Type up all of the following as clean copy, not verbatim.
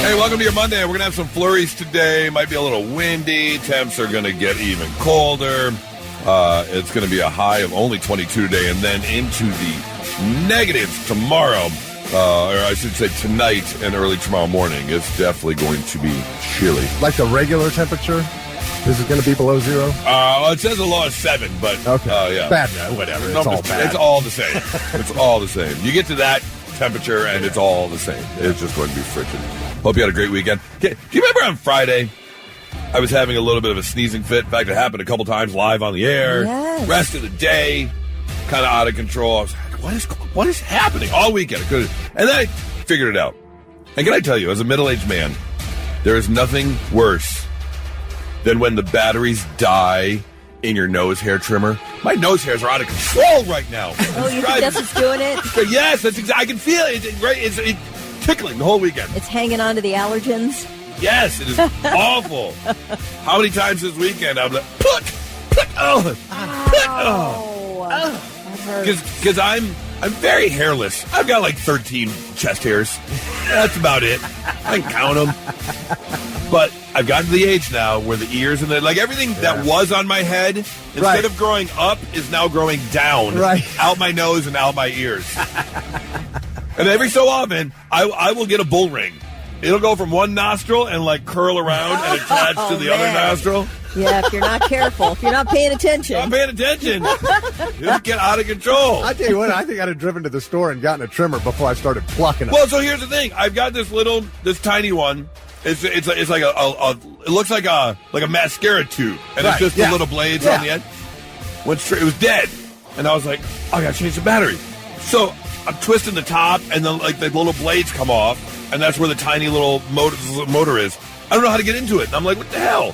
Hey, welcome to your Monday. We're going to have some flurries today. Might be a little windy. Temps are going to get even colder. It's going to be a high of only 22 today, and then into the negatives tomorrow, or I should say tonight and early tomorrow morning. It's definitely going to be chilly. Like the regular temperature? Is it going to be below zero? It says a low of 7, but okay. Yeah. Bad, no, whatever. It's all bad. It's all the same. It's all the same. You get to that temperature, and it's all the same. It's just going to be frigid. Hope you had a great weekend. Do you remember on Friday, I was having a little bit of a sneezing fit? In fact, it happened a couple times live on the air. Yes. Rest of the day, kind of out of control. I was like, what is happening? All weekend. And then I figured it out. And can I tell you, as a middle-aged man, there is nothing worse than when the batteries die in your nose hair trimmer. My nose hairs are out of control right now. Oh, you think that's what's doing it? Yes, that's exactly. I can feel it. It's tickling the whole weekend. It's hanging on to the allergens? Yes, it is awful. How many times this weekend I'm like, because I'm very hairless. I've got like 13 chest hairs. That's about it. I can count them. But I've gotten to the age now where the ears and like everything that was on my head, instead of growing up, is now growing down, out my nose and out my ears. And every so often, I will get a bull ring. It'll go from one nostril and like curl around and attach to the other nostril. Yeah, if you're not careful, if you're not paying attention. Not paying attention. It'll get out of control. I tell you what, I think I'd have driven to the store and gotten a trimmer before I started plucking them. Well, so here's the thing. I've got this tiny one. It's like it looks like a mascara tube, and it's just the little blades on the end. It was dead, and I was like, I gotta change the battery. So I'm twisting the top, and then like the little blades come off, and that's where the tiny little motor is. I don't know how to get into it. And I'm like, what the hell?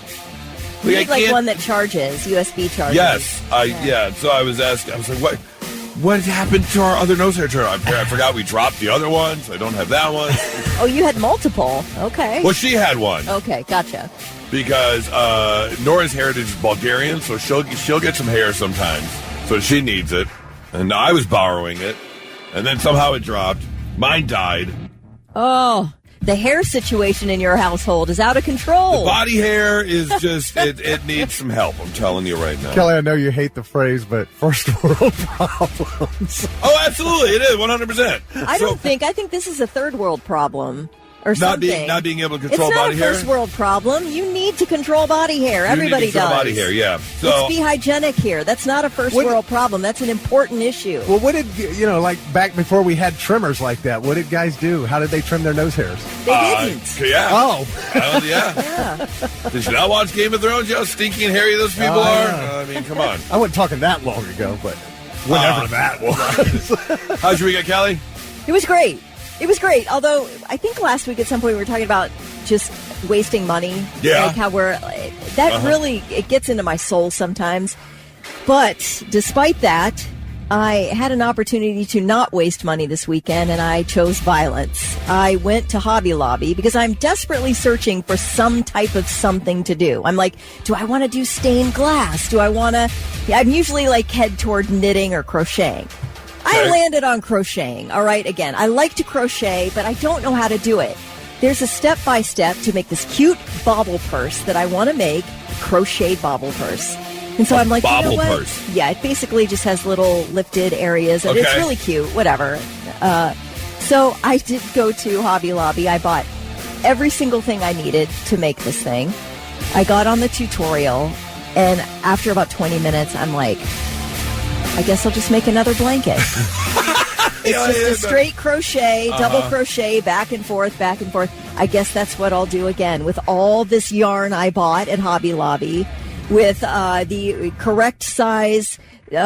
You need like one that charges, USB charges. Yes, So I was asking. I was like, what happened to our other nose hair trimmer? I forgot we dropped the other one, so I don't have that one. Oh, you had multiple. Okay. Well, she had one. Okay, gotcha. Because Nora's heritage is Bulgarian, so she'll get some hair sometimes. So she needs it. And I was borrowing it. And then somehow it dropped. Mine died. Oh, the hair situation in your household is out of control. The body hair is just, it needs some help, I'm telling you right now. Kelly, I know you hate the phrase, but first world problems. Oh, absolutely. It is, 100%. I think this is a third world problem. Or something. Not being able to control body hair? It's not a first world problem. You need to control body hair. Everybody does. Body hair, yeah. So, let's be hygienic here. That's not a first world problem. That's an important issue. Well, what did, like back before we had trimmers like that, what did guys do? How did they trim their nose hairs? They didn't. Yeah. Oh. Yeah. Did you not watch Game of Thrones? You know how stinky and hairy those people are? I mean, come on. I wasn't talking that long ago, but whatever that was. How's your weekend, Kelly? It was great. It was great, although I think last week at some point we were talking about just wasting money. Yeah. Like how really, it gets into my soul sometimes. But despite that, I had an opportunity to not waste money this weekend, and I chose violence. I went to Hobby Lobby because I'm desperately searching for some type of something to do. I'm like, do I want to do stained glass? I'm usually like head toward knitting or crocheting. I landed on crocheting, all right? Again, I like to crochet, but I don't know how to do it. There's a step-by-step to make this cute bauble purse that I want to make, a crocheted bauble purse. And so I'm like, you know what? Purse. Yeah, it basically just has little lifted areas. And It's really cute, whatever. So I did go to Hobby Lobby. I bought every single thing I needed to make this thing. I got on the tutorial, and after about 20 minutes, I'm like, I guess I'll just make another blanket. It's just a straight crochet, double crochet, back and forth, back and forth. I guess that's what I'll do again with all this yarn I bought at Hobby Lobby, with the correct size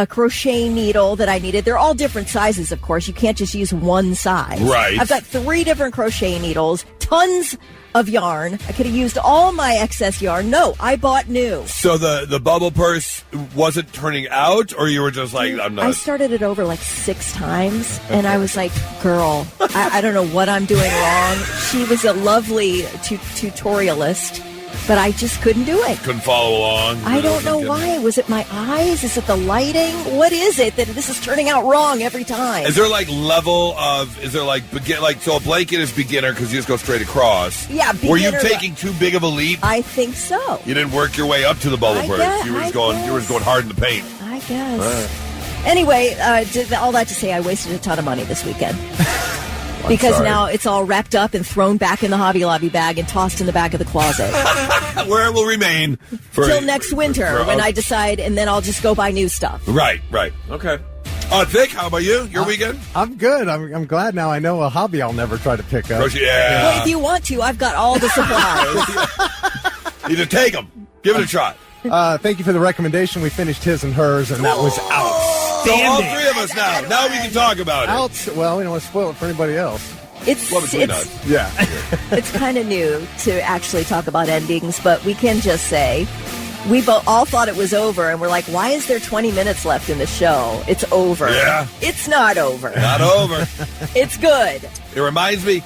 crochet needle that I needed. They're all different sizes, of course. You can't just use one size. Right. I've got 3 different crochet needles, tons of yarn. I could have used all my excess yarn. No, I bought new. So the bubble purse wasn't turning out, or you were just like, I'm not. I started it over like 6 times, and I was like, girl, I don't know what I'm doing wrong. She was a lovely tutorialist, but I just couldn't do it. Couldn't follow along. I don't know why. Was it my eyes? Is it the lighting? What is it that this is turning out wrong every time? Is there so a blanket is beginner because you just go straight across? Yeah, beginner. Were you taking too big of a leap? I think so. You didn't work your way up to the bubble burst. You were just going hard in the paint. I guess. Anyway, all that to say, I wasted a ton of money this weekend. Because now it's all wrapped up and thrown back in the Hobby Lobby bag and tossed in the back of the closet. Where it will remain. Till next winter when I decide, and then I'll just go buy new stuff. Right. Okay. Vic, how about you? Your weekend? I'm good. I'm glad now I know a hobby I'll never try to pick up. Yeah. Well, if you want to, I've got all the supplies. You just take them. Give it a shot. Thank you for the recommendation. We finished his and hers, and that was outstanding. So all three of us now. Now we can talk about it. Well, we don't want to spoil it for anybody else. It's kind of new to actually talk about endings, but we can just say we all thought it was over, and we're like, why is there 20 minutes left in the show? It's over. Yeah. It's not over. Not over. It's good. It reminds me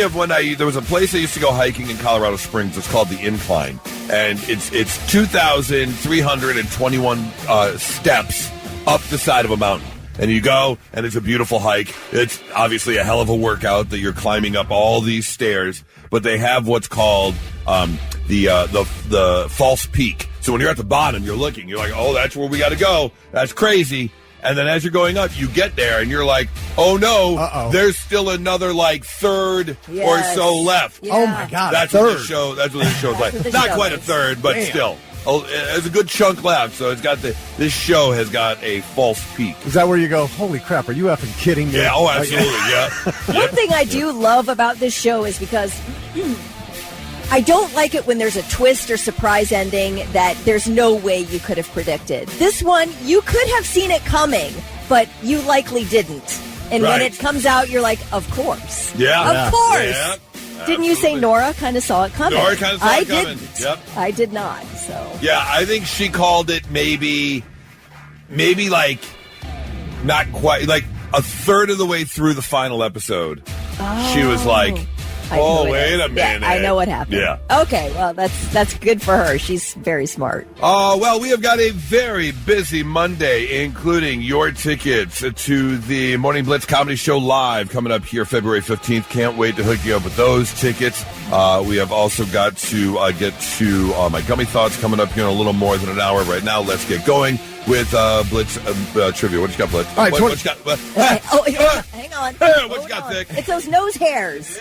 of when there was a place I used to go hiking in Colorado Springs. It's called the Incline, and it's 2,321 steps up the side of a mountain. And you go, and it's a beautiful hike. It's obviously a hell of a workout that you're climbing up all these stairs. But they have what's called the false peak. So when you're at the bottom, you're looking. You're like, oh, that's where we got to go. That's crazy. And then as you're going up, you get there, and you're like, oh, no, there's still another, third or so left. Yeah. Oh, my God, that's what this show. That's what this show's like. Not quite a third, but still. Oh, there's a good chunk left, so this show has got a false peak. Is that where you go, holy crap, are you effing kidding me? Yeah, absolutely, yeah. One thing I do love about this show is because I don't like it when there's a twist or surprise ending that there's no way you could have predicted. This one, you could have seen it coming, but you likely didn't. And when it comes out, you're like, of course. Yeah. Of course. Yeah. Didn't you say Nora kind of saw it coming? Nora kind of saw it coming. Didn't. Yep. I did not. So. Yeah, I think she called it maybe not quite, a third of the way through the final episode. Oh. She was like, wait a minute. Yeah, I know what happened. Yeah. Okay, well, that's good for her. She's very smart. Well, we have got a very busy Monday, including your tickets to the Morning Blitz Comedy Show Live coming up here February 15th. Can't wait to hook you up with those tickets. We have also got to get to my Gummy Thoughts coming up here in a little more than an hour. Right now, let's get going with Blitz trivia. What you got, Blitz? All right, what you got? Hang on. What you got, Vic? It's those nose hairs.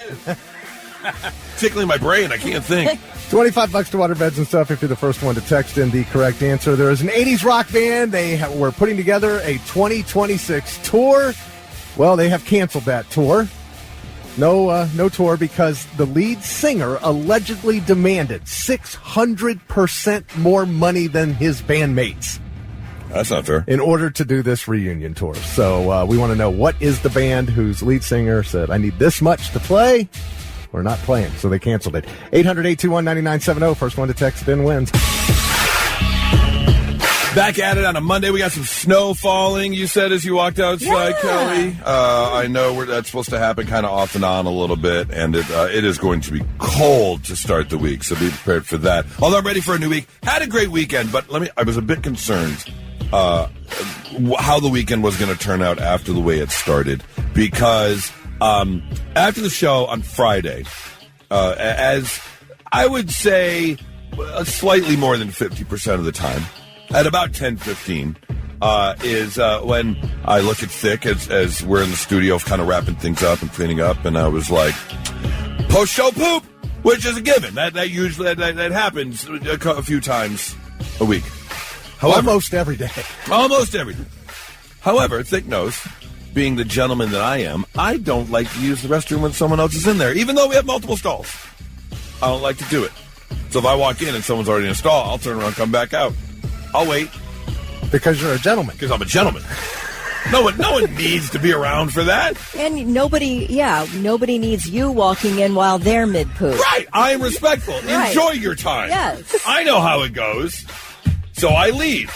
Tickling my brain. I can't think. $25 to waterbeds and stuff if you're the first one to text in the correct answer. There is an 80s rock band. They were putting together a 2026 tour. Well, they have canceled that tour. No tour because the lead singer allegedly demanded 600% more money than his bandmates. That's not fair. In order to do this reunion tour. So we want to know, what is the band whose lead singer said, I need this much to play? We're not playing, so they canceled it. 800-821-9970. First one to text in wins. Back at it on a Monday. We got some snow falling, you said, as you walked outside, Kelly. I know that's supposed to happen kind of off and on a little bit, and it is going to be cold to start the week, so be prepared for that. Although I'm ready for a new week. Had a great weekend, but I was a bit concerned how the weekend was going to turn out after the way it started, because after the show on Friday, as I would say slightly more than 50% of the time, at about 10:15, is when I look at Thick as we're in the studio kind of wrapping things up and cleaning up, and I was like, post-show poop, which is a given. That usually that happens a few times a week. However, almost every day. Almost every day. However, Thick knows, being the gentleman that I am, I don't like to use the restroom when someone else is in there, even though we have multiple stalls. I don't like to do it. So if I walk in and someone's already in a stall, I'll turn around and come back out. I'll wait. Because you're a gentleman. Because I'm a gentleman. No one needs to be around for that. And nobody needs you walking in while they're mid-poop. Right. I am respectful. Right. Enjoy your time. Yes. I know how it goes. So I leave.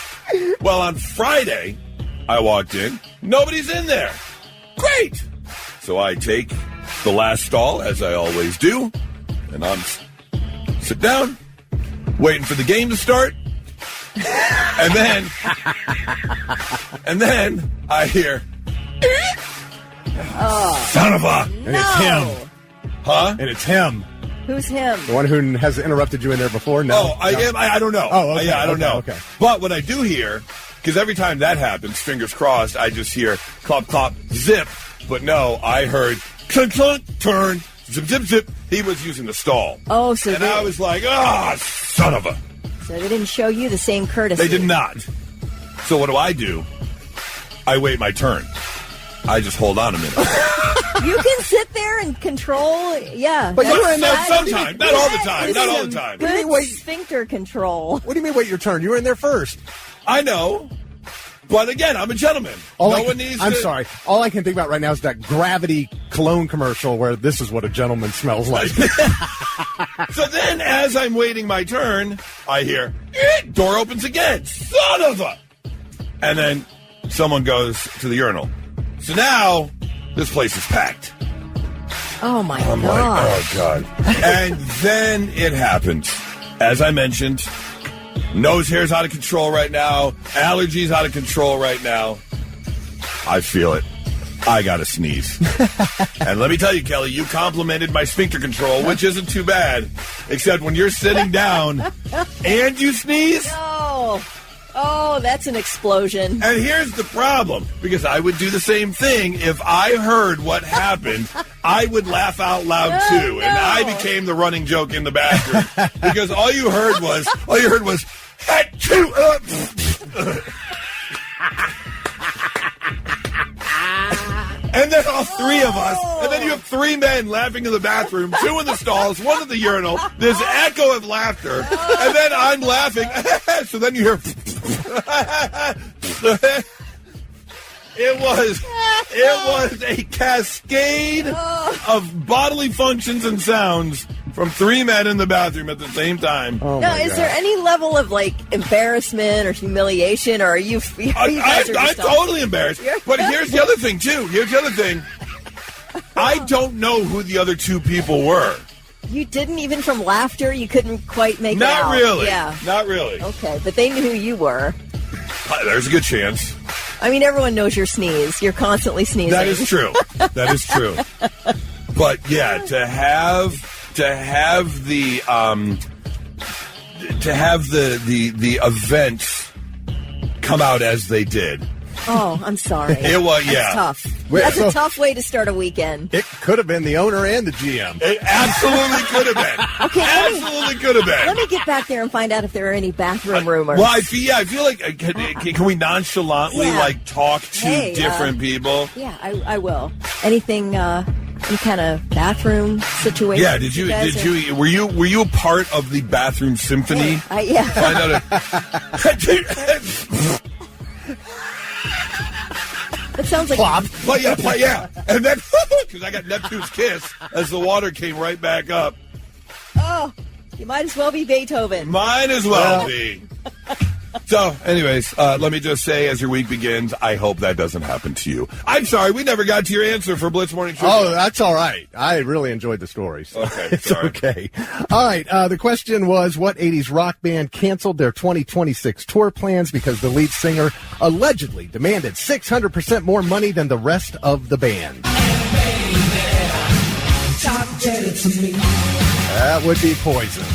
Well, on Friday, I walked in. Nobody's in there. Great. So I take the last stall, as I always do, and I'm 6 sit down, waiting for the game to start, and then I hear, son of a, and it's him, huh? And it's him. Who's him? The one who has interrupted you in there before? No. Oh, I don't know. Oh, okay. Yeah, I don't know. Okay. But what I do hear, because every time that happens, fingers crossed, I just hear clop, clop, zip. But no, I heard clunk, clunk, turn, zip, zip, zip. He was using the stall. Oh, so and I was like, son of a. So they didn't show you the same courtesy. They did not. So what do? I wait my turn. I just hold on a minute. You can sit there and control, yeah. But you're in there sometimes, not all the time, not all the time. Good sphincter control. What do you mean wait your turn? You were in there first. I know. But again, I'm a gentleman. I'm sorry. All I can think about right now is that Gravity cologne commercial where this is what a gentleman smells like. So then, as I'm waiting my turn, I hear, door opens again. Son of a... And then someone goes to the urinal. So now, this place is packed. Oh, my God. Oh, God. And then it happened. As I mentioned... Nose hair's out of control right now. Allergies out of control right now. I feel it. I got to sneeze. And let me tell you, Kelly, you complimented my sphincter control, which isn't too bad. Except when you're sitting down and you sneeze. Oh, that's an explosion. And here's the problem. Because I would do the same thing. If I heard what happened, I would laugh out loud, too. And I became the running joke in the bathroom. Because all you heard was... And then all three of us, and then you have three men laughing in the bathroom, two in the stalls, one at the urinal, this echo of laughter, and then I'm laughing, so then you hear... It was a cascade of bodily functions and sounds from three men in the bathroom at the same time. Oh now, is there any level of embarrassment or humiliation, or are you? I'm totally embarrassed. But here's the other thing too. I don't know who the other two people were. You didn't even from laughter. You couldn't quite make it out. Not really. Yeah. Not really. Okay, but they knew who you were. There's a good chance. I mean, everyone knows your sneeze. You're constantly sneezing. That is true. But yeah, to have the events come out as they did. Oh, I'm sorry. It was, yeah. That's tough. That's a tough way to start a weekend. It could have been the owner and the GM. It absolutely could have been. Okay, absolutely could have been. Let me get back there and find out if there are any bathroom rumors. Well, I feel like can we nonchalantly talk to different people? Yeah, I will. Anything? Any kind of bathroom situation? Yeah. Were you a part of the bathroom symphony? Yeah. Find out. That sounds like plop. Yeah. And then because I got Neptune's kiss as the water came right back up. Oh, you might as well be Beethoven. Might as well be. So, anyways, let me just say, as your week begins, I hope that doesn't happen to you. I'm sorry, we never got to your answer for Blitz Morning Trivia. Oh, that's all right. I really enjoyed the stories. Okay, it's sorry. Okay. All right, the question was, what 80s rock band canceled their 2026 tour plans because the lead singer allegedly demanded 600% more money than the rest of the band? That would be Poison.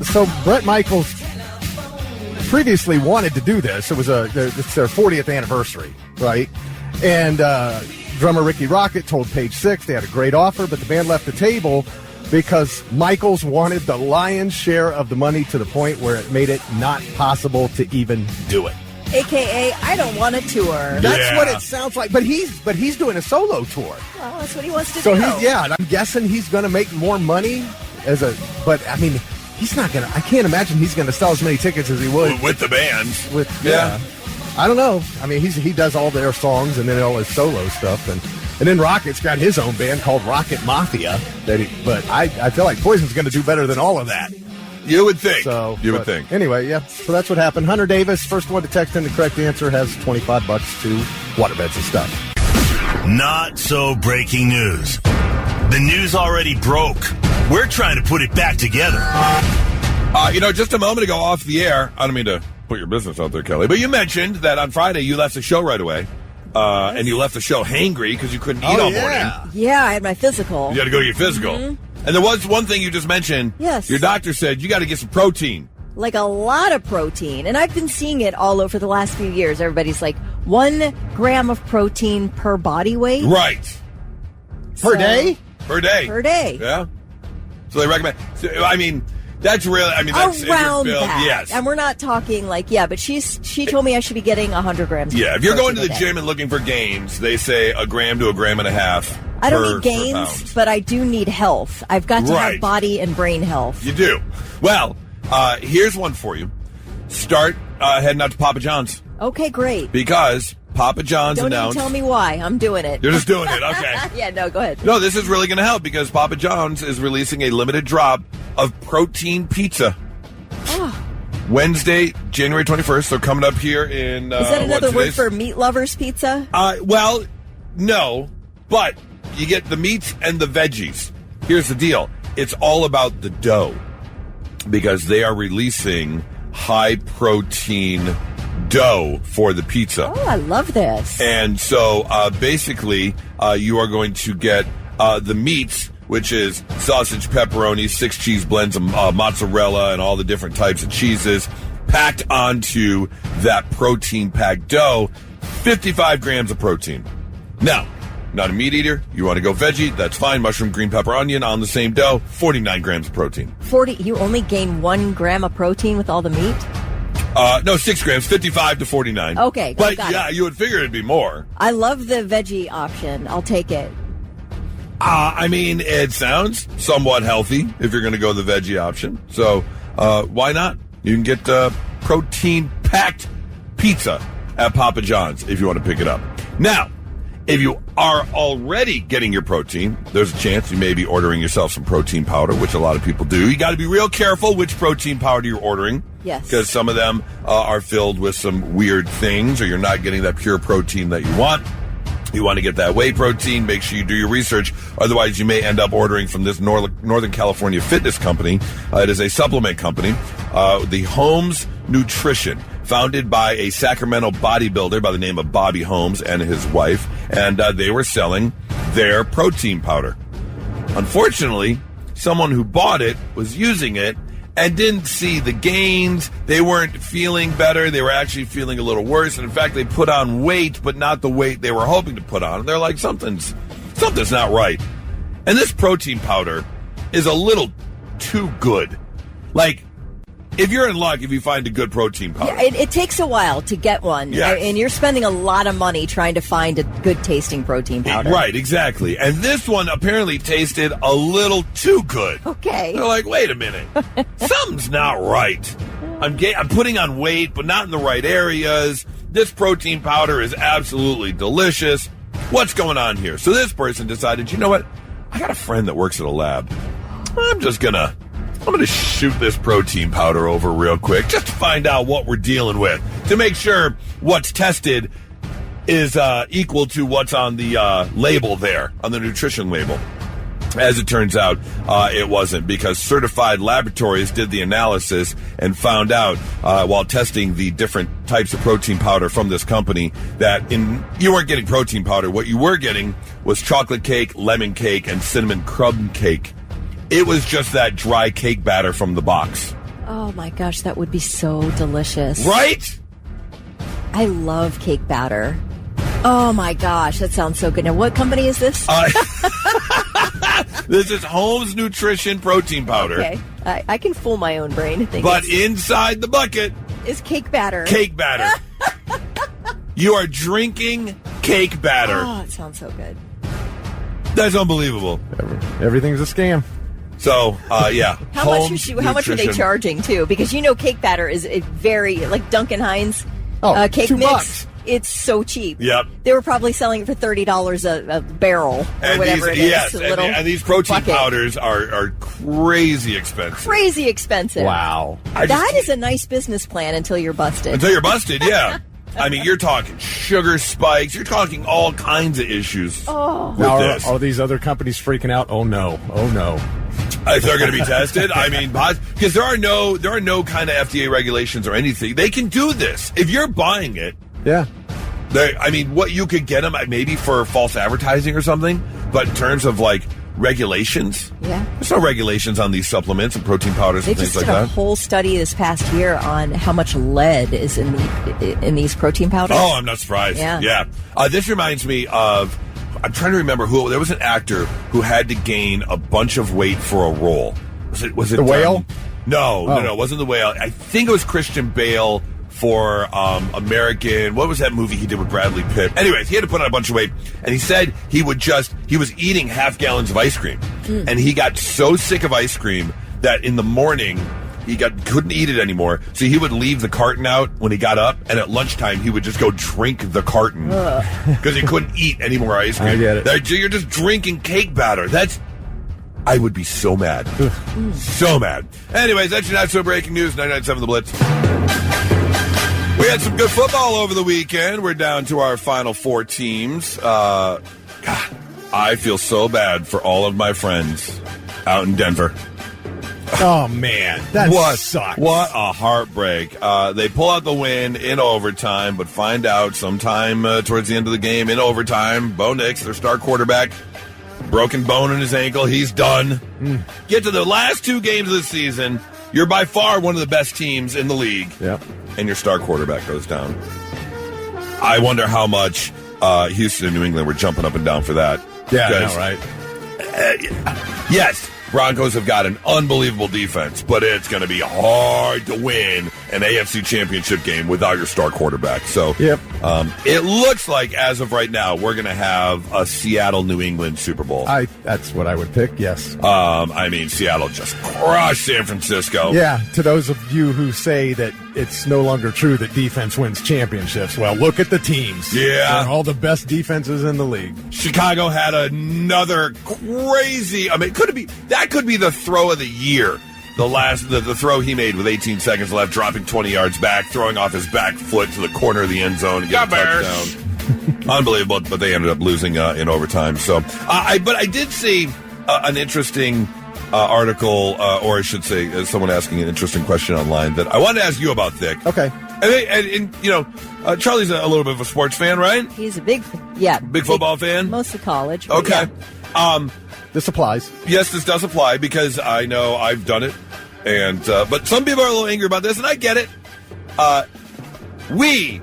So Bret Michaels previously wanted to do this. It's their 40th anniversary, right? And drummer Ricky Rocket told Page Six they had a great offer, but the band left the table because Michaels wanted the lion's share of the money to the point where it made it not possible to even do it. AKA, I don't want to tour. That's what it sounds like. But he's doing a solo tour. Well, that's what he wants to do. So and I'm guessing he's going to make more money but I mean. He's not going to... I can't imagine he's going to sell as many tickets as he would. With the bands. I don't know. I mean, he does all their songs and then all his solo stuff. And then Rocket's got his own band called Rocket Mafia. But I feel like Poison's going to do better than all of that. You would think. Would think. Anyway, yeah. So that's what happened. Hunter Davis, first one to text in the correct answer, has $25 to waterbeds and stuff. Not so breaking news. The news already broke. We're trying to put it back together. Just a moment ago off the air, I don't mean to put your business out there, Kelly, but you mentioned that on Friday you left the show right away. And you left the show hangry because you couldn't eat all morning. Yeah, I had my physical. You had to go to your physical. Mm-hmm. And there was one thing you just mentioned. Yes. Your doctor said you got to get some protein. Like a lot of protein. And I've been seeing it all over the last few years. Everybody's like 1 gram of protein per body weight. Right. Per day? Per day. Per day. Yeah. So they recommend. That's really, that's around Bill, that. Yes. And we're not talking but she told me I should be getting 100 grams. Yeah, if you're going to the gym and looking for gains, they say 1 gram to 1.5 grams. I don't need gains, but I do need health. I've got to have body and brain health. You do. Well, here's one for you. Start heading out to Papa John's. Okay, great. Because Papa John's announced... Don't even tell me why. I'm doing it. You're just doing it. Okay. Yeah, no, go ahead. No, this is really going to help because Papa John's is releasing a limited drop of protein pizza. Oh. Wednesday, January 21st. So coming up here in... is that another word for meat lovers pizza? Well, no, but you get the meats and the veggies. Here's the deal. It's all about the dough because they are releasing high-protein dough for the pizza. Oh, I love this. And so basically you are going to get the meats, which is sausage, pepperoni, 6 cheese blends of mozzarella and all the different types of cheeses packed onto that protein-packed dough, 55 grams of protein. Now, not a meat eater, you want to go veggie, that's fine. Mushroom, green pepper, onion on the same dough, 49 grams of protein. 40, you only gain 1 gram of protein with all the meat? No, 6 grams, 55 to 49. Okay. But you would figure it'd be more. I love the veggie option. I'll take it. It sounds somewhat healthy if you're going to go the veggie option. So why not? You can get protein-packed pizza at Papa John's if you want to pick it up. Now, if you are already getting your protein, there's a chance you may be ordering yourself some protein powder, which a lot of people do. You got to be real careful which protein powder you're ordering. Yes. Because some of them are filled with some weird things, or you're not getting that pure protein that you want. You want to get that whey protein, make sure you do your research. Otherwise, you may end up ordering from this Northern California fitness company. It is a supplement company, the Holmes Nutrition, founded by a Sacramento bodybuilder by the name of Bobby Holmes and his wife. And they were selling their protein powder. Unfortunately, someone who bought it was using it and didn't see the gains. They weren't feeling better. They were actually feeling a little worse. And in fact, they put on weight, but not the weight they were hoping to put on. And they're like, something's not right. And this protein powder is a little too good. Like, if you're in luck, if you find a good protein powder. Yeah, it takes a while to get one. Yes. And you're spending a lot of money trying to find a good-tasting protein powder. Right, exactly. And this one apparently tasted a little too good. Okay. They're like, wait a minute. Something's not right. I'm putting on weight, but not in the right areas. This protein powder is absolutely delicious. What's going on here? So this person decided, you know what? I got a friend that works at a lab. I'm going to shoot this protein powder over real quick just to find out what we're dealing with, to make sure what's tested is equal to what's on the label there, on the nutrition label. As it turns out, it wasn't, because certified laboratories did the analysis and found out while testing the different types of protein powder from this company that you weren't getting protein powder. What you were getting was chocolate cake, lemon cake, and cinnamon crumb cake. It was just that dry cake batter from the box. Oh, my gosh, that would be so delicious. Right? I love cake batter. Oh, my gosh, that sounds so good. Now, what company is this? This is Holmes Nutrition Protein Powder. Okay, I can fool my own brain. But inside the bucket is cake batter. Cake batter. You are drinking cake batter. Oh, it sounds so good. That's unbelievable. Everything's a scam. So, yeah. How much are they charging, too? Because cake batter is a very, like Duncan Hines cake $2. mix. It's so cheap. Yep. They were probably selling it for $30 a barrel or whatever it is. Yes, and these protein powders are crazy expensive. Crazy expensive. Wow. That is a nice business plan until you're busted. Until you're busted, yeah. I mean, you're talking sugar spikes. You're talking all kinds of issues. Oh. Now, are these other companies freaking out? Oh, no. Oh, no. If they're going to be tested, I mean, because there are no kind of FDA regulations or anything. They can do this if you're buying it. Yeah. I mean, what you could get them maybe for false advertising or something, but in terms of like regulations, there's no regulations on these supplements and protein powders and things like that. They just did a whole study this past year on how much lead is in these protein powders. Oh, I'm not surprised. Yeah. This reminds me of, I'm trying to remember there was an actor who had to gain a bunch of weight for a role. Was it The Whale? No, it wasn't The Whale. I think it was Christian Bale for American. What was that movie he did with Bradley Pitt? Anyways, he had to put on a bunch of weight, and he said he was eating half gallons of ice cream, and he got so sick of ice cream that in the morning he couldn't eat it anymore. So he would leave the carton out when he got up, and at lunchtime he would just go drink the carton because he couldn't eat any more ice cream. I get it. You're just drinking cake batter. I would be so mad. So mad. Anyways, that's your Not So Breaking News, 99.7 The Blitz. We had some good football over the weekend. We're down to our final 4 teams. God, I feel so bad for all of my friends out in Denver. Oh, man. That sucks. What a heartbreak. They pull out the win in overtime, but find out sometime towards the end of the game in overtime, Bo Nix, their star quarterback, broken bone in his ankle. He's done. Get to the last 2 games of the season. You're by far one of the best teams in the league. Yep. And your star quarterback goes down. I wonder how much Houston and New England were jumping up and down for that. Yeah, I know, right? Yes, Broncos have got an unbelievable defense, but it's going to be hard to win an AFC championship game without your star quarterback. So it looks like, as of right now, we're going to have a Seattle-New England Super Bowl. That's what I would pick, yes. I mean, Seattle just crushed San Francisco. Yeah, to those of you who say that it's no longer true that defense wins championships, well, look at the teams. Yeah. They're all the best defenses in the league. Chicago had another crazy, I mean, that could be the throw of the year. The throw he made with 18 seconds left, dropping 20 yards back, throwing off his back foot to the corner of the end zone and getting a touchdown. Unbelievable, but they ended up losing in overtime. So, but I did see an interesting article, or I should say, someone asking an interesting question online that I wanted to ask you about, Thick. Okay. And you know, Charlie's a little bit of a sports fan, right? He's a big football fan. Most of college. Okay. Yeah. This applies. Yes, this does apply because I know I've done it, and but some people are a little angry about this, and I get it. We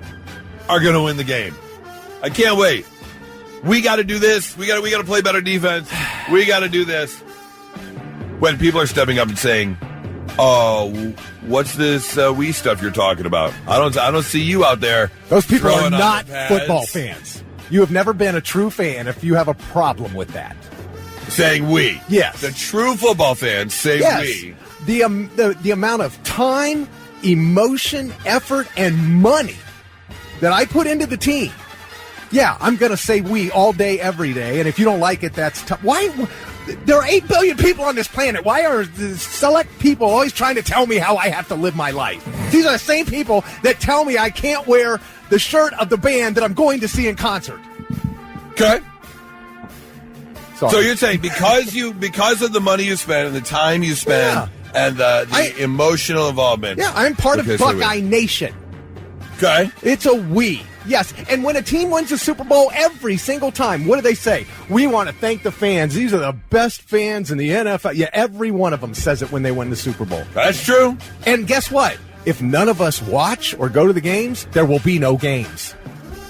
are going to win the game. I can't wait. We got to do this. We got to play better defense. We got to do this. When people are stepping up and saying, "Oh, what's this we stuff you're talking about?" I don't see you out there. Those people are not football fans. You have never been a true fan if you have a problem with that. Saying we. Yes. The true football fans say we. The amount of time, emotion, effort, and money that I put into the team. Yeah, I'm going to say we all day, every day. And if you don't like it, that's tough. Why? There are 8 billion people on this planet. Why are the select people always trying to tell me how I have to live my life? These are the same people that tell me I can't wear the shirt of the band that I'm going to see in concert. Okay. So you're saying because of the money you spend and the time you spend and the emotional involvement. Yeah, I'm part of Buckeye Nation. Okay. It's a we. Yes, and when a team wins the Super Bowl every single time, what do they say? We want to thank the fans. These are the best fans in the NFL. Yeah, every one of them says it when they win the Super Bowl. That's true. And guess what? If none of us watch or go to the games, there will be no games.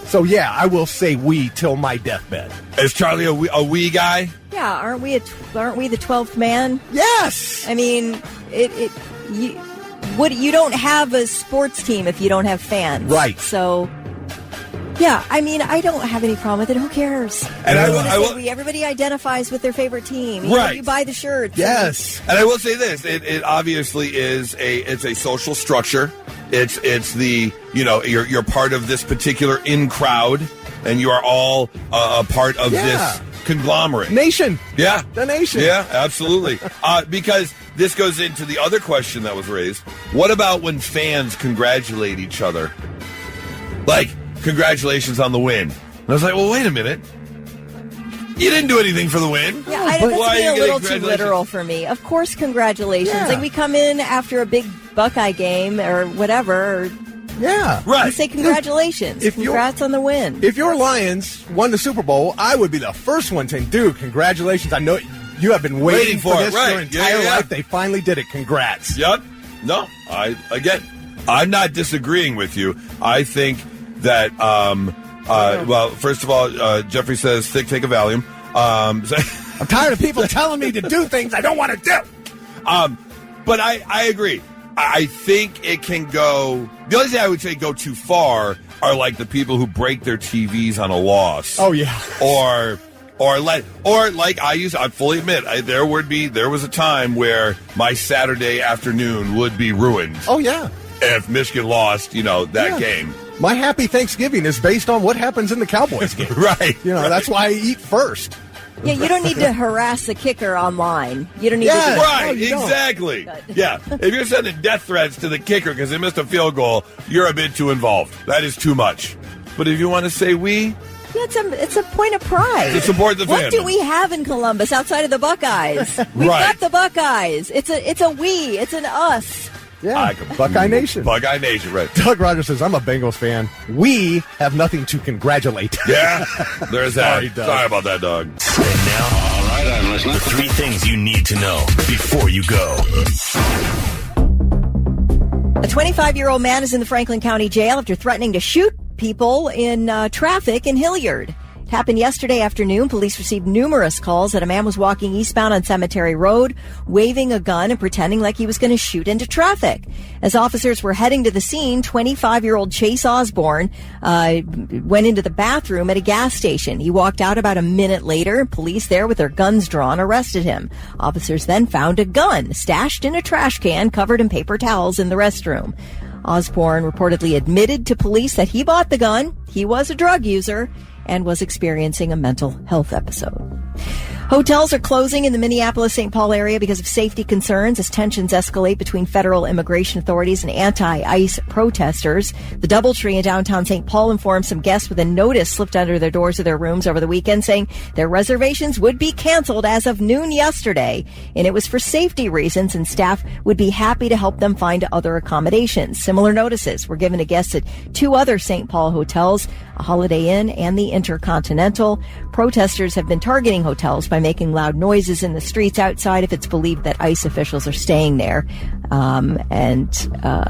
So, yeah, I will say we till my deathbed. Is Charlie a we guy? Yeah, aren't we the 12th man? Yes. I mean, you don't have a sports team if you don't have fans. Right. So, yeah, I mean, I don't have any problem with it. Who cares? And everybody identifies with their favorite team. Right. You buy the shirts. Yes. And I will say this: it obviously is a social structure. It's the, you know, you're part of this particular in crowd, and you are all a part of this conglomerate. Nation. Yeah. The nation. Yeah, absolutely. Because this goes into the other question that was raised. What about when fans congratulate each other? Like, congratulations on the win. And I was like, well, wait a minute. You didn't do anything for the win. Yeah, that's being a little too literal for me. Of course, congratulations. Yeah. Like we come in after a big Buckeye game or whatever. Yeah. Right. You say congratulations. Congrats on the win. If your Lions won the Super Bowl, I would be the first one saying, dude, congratulations. I know you have been waiting for this your entire life. They finally did it. Congrats. Yep. No, I'm not disagreeing with you. I think that, well, first of all, Jeffrey says, take a Valium. I'm tired of people telling me to do things I don't want to do. But I agree. I think it can go. The only thing I would say go too far are like the people who break their TVs on a loss. Oh yeah. Or like I fully admit there was a time where my Saturday afternoon would be ruined. Oh yeah. If Michigan lost, that game. My happy Thanksgiving is based on what happens in the Cowboys game. Right. That's why I eat first. Yeah, you don't need to harass the kicker online. You don't need to do Right, No, you exactly. Yeah, if you're sending death threats to the kicker because they missed a field goal, you're a bit too involved. That is too much. But if you want to say we... Yeah, it's a point of pride. To support the What fandom. do we have in Columbus outside of the Buckeyes? We've Right. got the Buckeyes. It's a we. It's an us. Yeah, Buckeye Nation. Buckeye Nation, right. Doug Rogers says, I'm a Bengals fan. We have nothing to congratulate. Yeah, there's that. Sorry, Doug. Sorry about that, Doug. And now, all right, I'm listening. The 3 things you need to know before you go. A 25-year-old man is in the Franklin County Jail after threatening to shoot people in traffic in Hilliard. It happened yesterday afternoon. Police received numerous calls that a man was walking eastbound on Cemetery Road, waving a gun and pretending like he was going to shoot into traffic. As officers were heading to the scene, 25-year-old Chase Osborne went into the bathroom at a gas station. He walked out about a minute later. Police there with their guns drawn arrested him. Officers then found a gun stashed in a trash can covered in paper towels in the restroom. Osborne reportedly admitted to police that he bought the gun, he was a drug user, and was experiencing a mental health episode. Hotels are closing in the Minneapolis-St. Paul area because of safety concerns as tensions escalate between federal immigration authorities and anti-ICE protesters. The DoubleTree in downtown St. Paul informed some guests with a notice slipped under their doors of their rooms over the weekend saying their reservations would be canceled as of noon yesterday. And it was for safety reasons, and staff would be happy to help them find other accommodations. Similar notices were given to guests at 2 other St. Paul hotels, a Holiday Inn and the Intercontinental. Protesters have been targeting hotels by making loud noises in the streets outside if it's believed that ICE officials are staying there.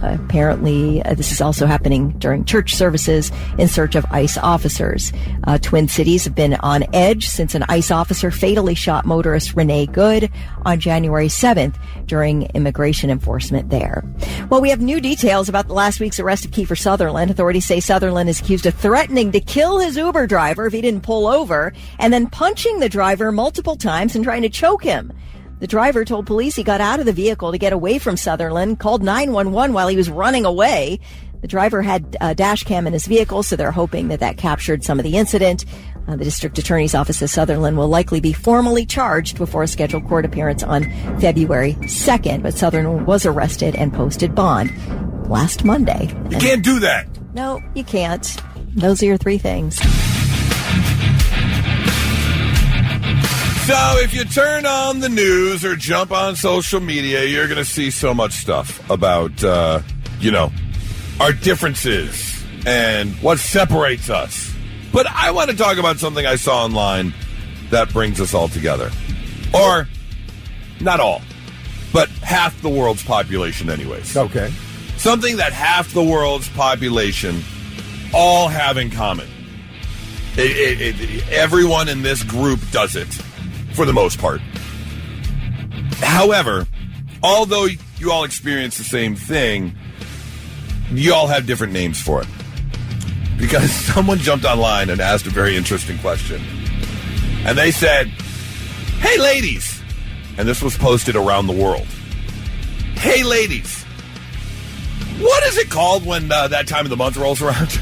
Apparently this is also happening during church services in search of ICE officers. Twin Cities have been on edge since an ICE officer fatally shot motorist Renee Good on January 7th during immigration enforcement there. Well, we have new details about the last week's arrest of Kiefer Sutherland. Authorities say Sutherland is accused of threatening to kill his Uber driver if he didn't pull over, and then punching the driver multiple times and trying to choke him. The driver told police he got out of the vehicle to get away from Sutherland, called 911 while he was running away. The driver had a dash cam in his vehicle, so they're hoping that captured some of the incident. The district attorney's office says Sutherland will likely be formally charged before a scheduled court appearance on February 2nd. But Sutherland was arrested and posted bond last Monday. You can't do that. No, you can't. Those are your 3 things. So if you turn on the news or jump on social media, you're going to see so much stuff about, our differences and what separates us. But I want to talk about something I saw online that brings us all together. Or, not all, but half the world's population anyways. Okay. Something that half the world's population all have in common. Everyone in this group does it, for the most part. However, although you all experience the same thing, you all have different names for it. Because someone jumped online and asked a very interesting question. And they said, "Hey, ladies," and this was posted around the world. "Hey, ladies, what is it called when that time of the month rolls around?"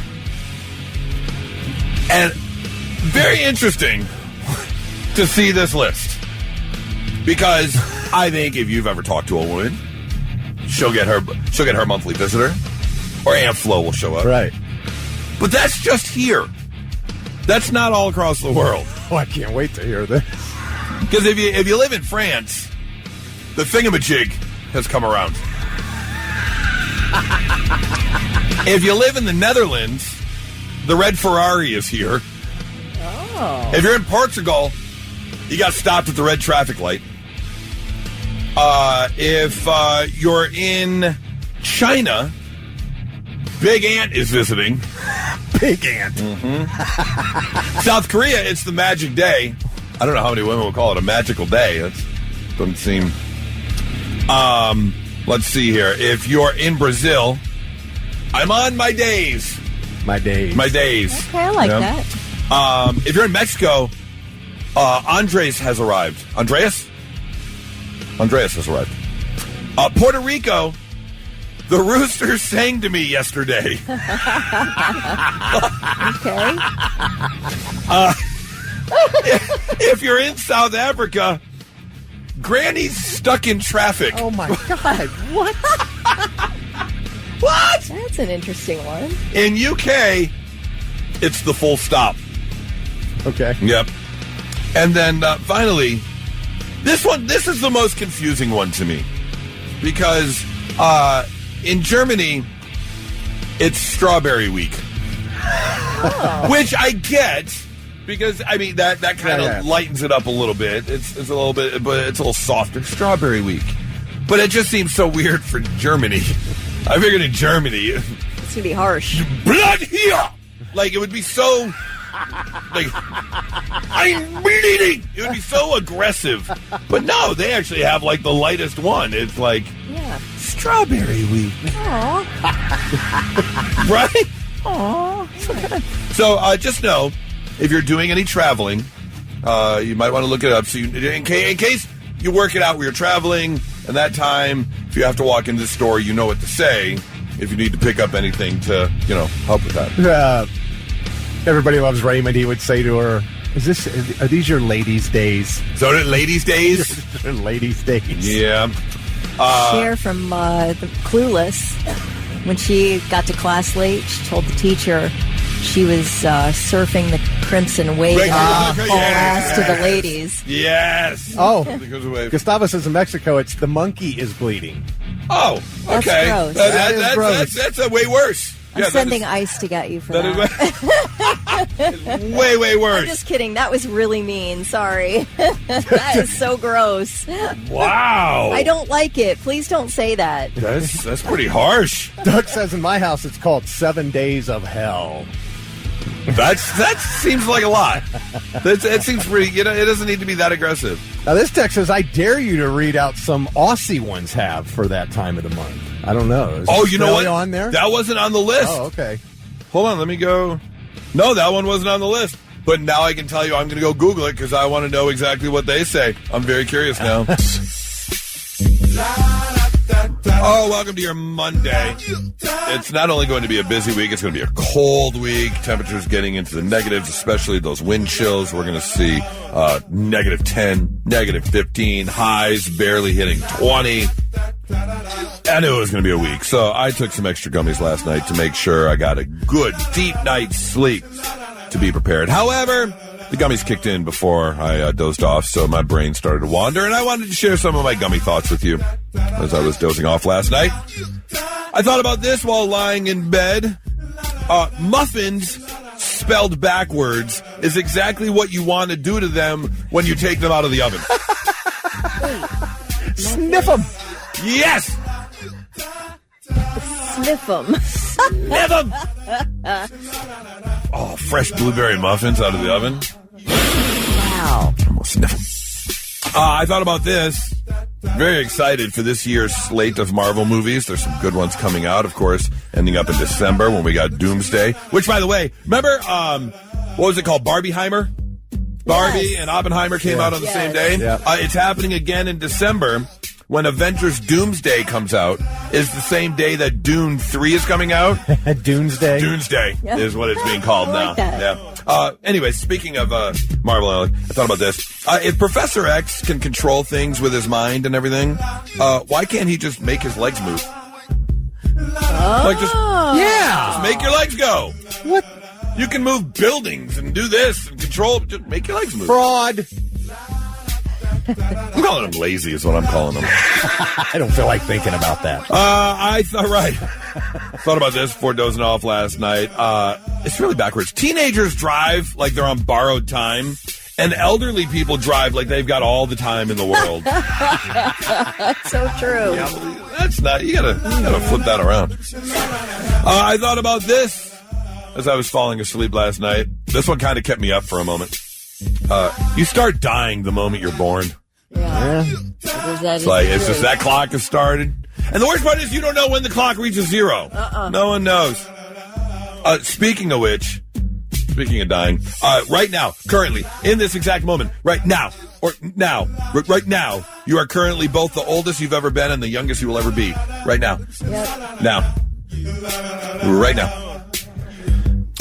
And very interesting to see this list. Because I think if you've ever talked to a woman, she'll get her monthly visitor, or Aunt Flo will show up. Right. But that's just here. That's not all across the world. Oh, I can't wait to hear this. Because if you live in France, the thingamajig has come around. If you live in the Netherlands, the red Ferrari is here. Oh. If you're in Portugal, you got stopped at the red traffic light. If you're in China, Big Ant is visiting. Big Ant. Mm-hmm. South Korea, it's the magic day. I don't know how many women will call it a magical day. That doesn't seem... let's see here. If you're in Brazil, I'm on my days. My days. Okay, I like that. If you're in Mexico, Andres has arrived. Andreas has arrived. Puerto Rico, the rooster sang to me yesterday. Okay. If you're in South Africa, Granny's stuck in traffic. Oh, my God. What? What? That's an interesting one. In UK, it's the full stop. Okay. Yep. And then finally, this is the most confusing one to me. Because in Germany, it's Strawberry Week. Oh. Which I get, because, I mean, that kind of lightens it up a little bit. It's a little bit, but it's a little softer. Strawberry Week. But it just seems so weird for Germany. I figured in Germany... It's going to be harsh. Blood here! Like, it would be so... Like, I'm bleeding! It would be so aggressive. But no, they actually have, like, the lightest one. It's like... Yeah. Strawberry Week. Aww. Right? Aww. So, just know, if you're doing any traveling, you might want to look it up. So, in case you work it out where you're traveling, and that time, if you have to walk into the store, you know what to say. If you need to pick up anything to, help with that. Everybody loves Raymond. He would say to her, are these your ladies' days? So, ladies' days? Ladies' days. Yeah. Cher from the Clueless, when she got to class late, she told the teacher she was surfing the crimson wave ass to the ladies. Yes. Oh, Gustavo says in Mexico, it's the monkey is bleeding. Oh, okay. That's gross. Gross. That's way worse. I'm sending ice to get you for that. Is way, way worse. I'm just kidding. That was really mean. Sorry. That is so gross. Wow. I don't like it. Please don't say that. That's pretty harsh. Doug says in my house, it's called 7 Days of Hell. That seems like a lot. It seems pretty, it doesn't need to be that aggressive. Now, this text says, I dare you to read out some Aussie ones have for that time of the month. I don't know. Is you know what? on there? That wasn't on the list. Oh, okay. Hold on, let me go. No, that one wasn't on the list. But now I can tell you I'm going to go Google it because I want to know exactly what they say. I'm very curious now. Oh, welcome to your Monday. It's not only going to be a busy week, it's going to be a cold week. Temperatures getting into the negatives, especially those wind chills. We're going to see negative 10, negative 15, highs barely hitting 20. I knew it was going to be a week, so I took some extra gummies last night to make sure I got a good, deep night's sleep to be prepared. However, the gummies kicked in before I dozed off, so my brain started to wander, and I wanted to share some of my gummy thoughts with you as I was dozing off last night. I thought about this while lying in bed. Muffins spelled backwards is exactly what you want to do to them when you take them out of the oven. Sniff them. Yes! Sniff them. Sniff them! Oh, fresh blueberry muffins out of the oven. Wow. I'm gonna sniff them. I thought about this. Very excited for this year's slate of Marvel movies. There's some good ones coming out, of course, ending up in December when we got Doomsday. Which, by the way, remember, what was it called? Barbieheimer? Barbie and Oppenheimer came out on the same day. Yeah. It's happening again in December when Avengers Doomsday comes out. Is the same day that Dune 3 is coming out. Doomsday. Doomsday is what it's being called I now. like that. Yeah. Anyway, speaking of Marvel, I thought about this. If Professor X can control things with his mind and everything, why can't he just make his legs move? Like just make your legs go. What? You can move buildings and do this and control. Just make your legs move. Fraud. I'm calling them lazy is what I'm calling them. I don't feel like thinking about that. I thought about this before dozing off last night. It's really backwards. Teenagers drive like they're on borrowed time, and elderly people drive like they've got all the time in the world. So true. Yeah, that's not. You gotta flip that around. I thought about this as I was falling asleep last night. This one kind of kept me up for a moment. You start dying the moment you're born. Yeah. It's just that clock has started. And the worst part is you don't know when the clock reaches zero. No one knows. Speaking of which, speaking of dying, right now, currently, in this exact moment, right now, you are currently both the oldest you've ever been and the youngest you will ever be. Right now. Yep. Now. Right now.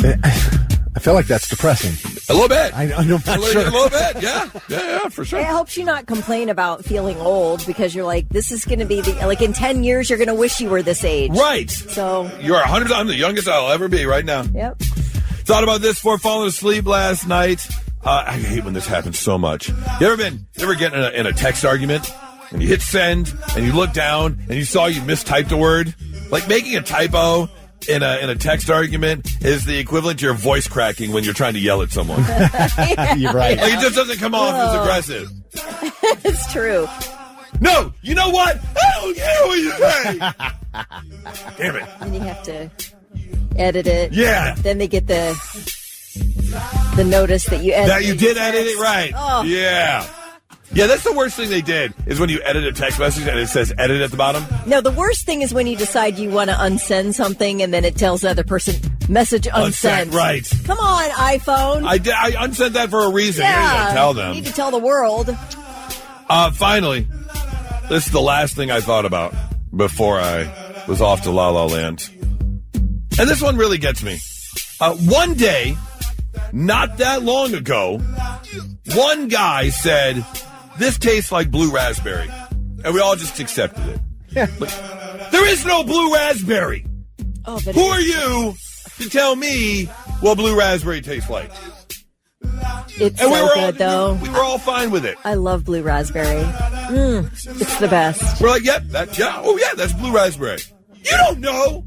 I feel like that's depressing. A little bit. I'm not sure. A little bit, yeah, for sure. It helps you not complain about feeling old because you're like, this is going to be in 10 years, you're going to wish you were this age. Right. So you're 100. I'm the youngest I'll ever be right now. Yep. Thought about this before falling asleep last night. I hate when this happens so much. You ever get in a text argument and you hit send and you look down and you saw you mistyped a word? Like making a typo in a text argument is the equivalent to your voice cracking when you're trying to yell at someone. You're right. Like it just doesn't come off as aggressive. It's true. No, you know what? I don't care what you say. Damn it. And you have to edit it. Yeah. Then they get the notice that you edited. That you did edit it right. Oh. Yeah. Yeah, that's the worst thing they did, is when you edit a text message and it says edit at the bottom. No, the worst thing is when you decide you want to unsend something and then it tells the other person, message unsent. Right. Come on, iPhone. I unsent that for a reason. You don't tell them. You need to tell the world. Finally, this is the last thing I thought about before I was off to La La Land. And this one really gets me. One day, not that long ago, one guy said, "This tastes like blue raspberry." And we all just accepted it. Yeah. Like, there is no blue raspberry. Oh, but Who are you to tell me what blue raspberry tastes like? It's And so good, though. We were all fine with it. I love blue raspberry. It's the best. We're like, that's blue raspberry. You don't know.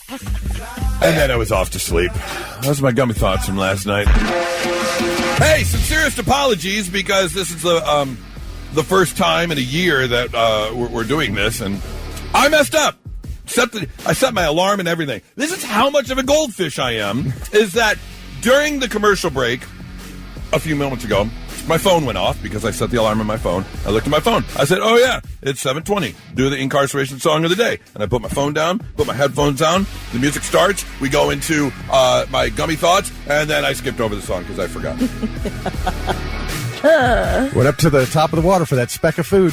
And then I was off to sleep. Those are my gummy thoughts from last night. Hey, sincerest apologies, because this is the first time in a year that we're doing this, and I messed up. I set my alarm and everything. This is how much of a goldfish I am, is that during the commercial break a few moments ago, my phone went off because I set the alarm on my phone. I looked at my phone. I said, oh, yeah, it's 7:20. Do the incarceration song of the day. And I put my phone down, put my headphones down. The music starts. We go into my gummy thoughts. And then I skipped over the song because I forgot. Went up to the top of the water for that speck of food.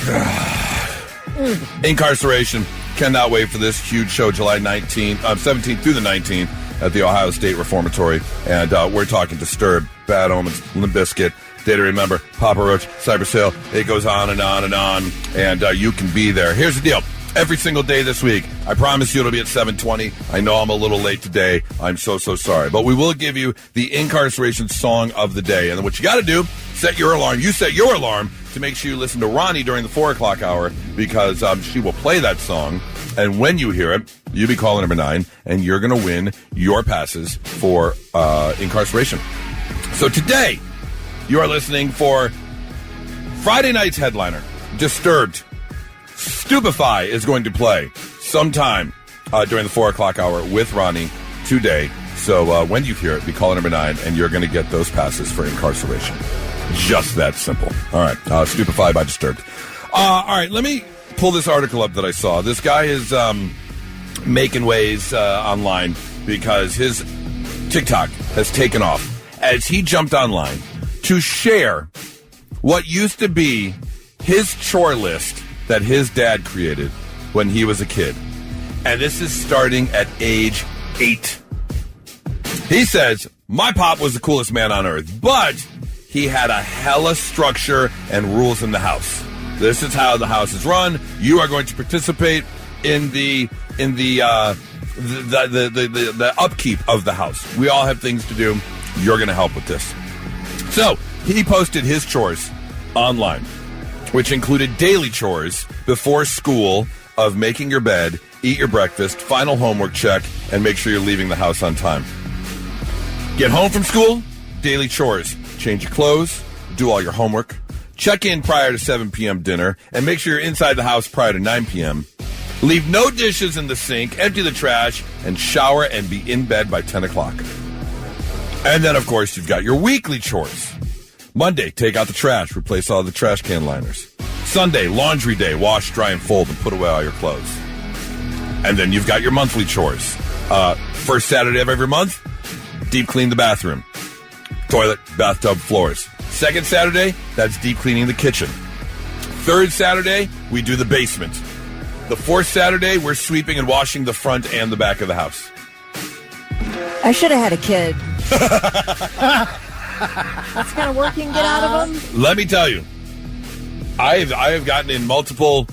Incarceration. Cannot wait for this huge show, July 17th through the 19th at the Ohio State Reformatory. And we're talking Disturbed, Bad Omens, Limp Bizkit, Day to Remember, Papa Roach, Cypress Hill. It goes on and on and on, and you can be there. Here's the deal. Every single day this week, I promise you it'll be at 7:20. I know I'm a little late today. I'm so sorry. But we will give you the incarceration song of the day. And what you got to do, set your alarm. You set your alarm to make sure you listen to Ronnie during the 4 o'clock hour, because she will play that song. And when you hear it, you'll be calling number 9, and you're going to win your passes for incarceration. So today, you are listening for Friday night's headliner, Disturbed. Stupefy is going to play sometime during the 4 o'clock hour with Ronnie today. So when you hear it, be calling number 9, and you're going to get those passes for incarceration. Just that simple. All right. Stupefy by Disturbed. All right. Let me pull this article up that I saw. This guy is making waves online because his TikTok has taken off as he jumped online to share what used to be his chore list that his dad created when he was a kid. And this is starting at age 8. He says, my pop was the coolest man on earth, but he had a hella structure and rules in the house. This is how the house is run. You are going to participate in the the upkeep of the house. We all have things to do. You're going to help with this. So he posted his chores online, which included daily chores before school of making your bed, eat your breakfast, final homework check, and make sure you're leaving the house on time. Get home from school, daily chores. Change your clothes, do all your homework, check in prior to 7 p.m. dinner, and make sure you're inside the house prior to 9 p.m. Leave no dishes in the sink, empty the trash, and shower and be in bed by 10 o'clock. And then, of course, you've got your weekly chores. Monday, take out the trash, replace all the trash can liners. Sunday, laundry day, wash, dry, and fold, and put away all your clothes. And then you've got your monthly chores. First Saturday of every month, deep clean the bathroom, toilet, bathtub, floors. Second Saturday, that's deep cleaning the kitchen. Third Saturday, we do the basement. The fourth Saturday, we're sweeping and washing the front and the back of the house. I should have had a kid. That's kind of work you can get out of them. Let me tell you, I have gotten in multiple,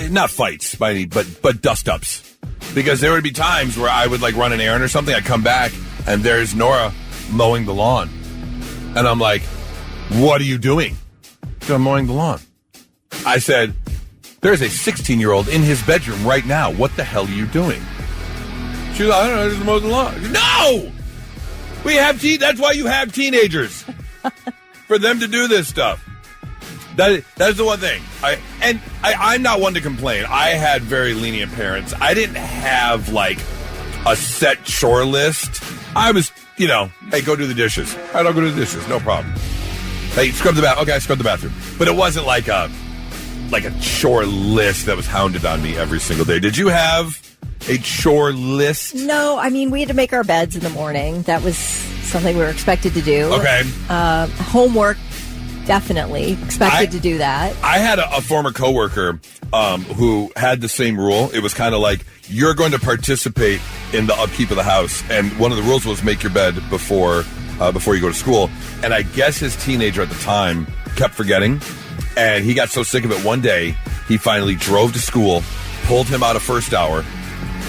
not fights by any, but dust-ups. Because there would be times where I would like run an errand or something, I'd come back, and there's Nora mowing the lawn. And I'm like, what are you doing? So I'm mowing the lawn. I said, there's a 16-year-old in his bedroom right now. What the hell are you doing? She's like, I don't know, just mow the lawn. No! That's why you have teenagers. For them to do this stuff. That's the one thing. I'm not one to complain. I had very lenient parents. I didn't have, like, a set chore list. I was, hey, go do the dishes. All right, I'll go do the dishes. No problem. Hey, scrub the bathroom. Okay, I scrubbed the bathroom. But it wasn't like a chore list that was hounded on me every single day. Did you have a chore list? No, I mean, we had to make our beds in the morning. That was something we were expected to do. Okay. Homework, definitely expected to do that. I had a former coworker who had the same rule. It was kind of like, you're going to participate in the upkeep of the house, and one of the rules was make your bed before you go to school. And I guess his teenager at the time kept forgetting, and he got so sick of it one day, he finally drove to school, pulled him out of first hour,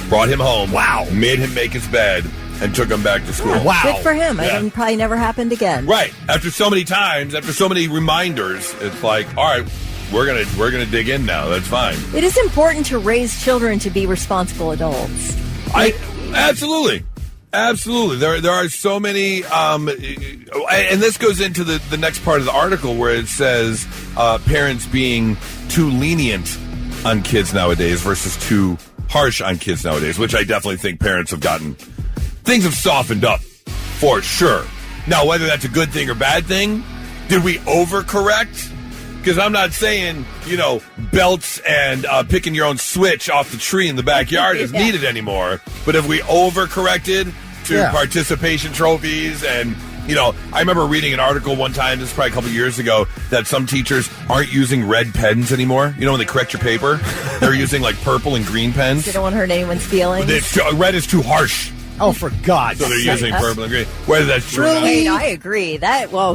brought him home, made him make his bed, and took him back to school. Yeah, wow. Good for him. Yeah. It probably never happened again. Right. After so many times, after so many reminders, it's like, all right, we're gonna dig in now. That's fine. It is important to raise children to be responsible adults. Absolutely. There are so many, and this goes into the next part of the article where it says parents being too lenient on kids nowadays versus too harsh on kids nowadays, which I definitely think parents have gotten. Things have softened up, for sure. Now, whether that's a good thing or bad thing, did we overcorrect? Because I'm not saying, belts and picking your own switch off the tree in the backyard is needed anymore. But if we overcorrected to participation trophies and, I remember reading an article one time, this is probably a couple years ago, that some teachers aren't using red pens anymore. When they correct your paper, they're using like purple and green pens. They don't want to hurt anyone's feelings. Red is too harsh. Oh, for God's sake. So they're using purple and green. Whether that's true or not. I agree.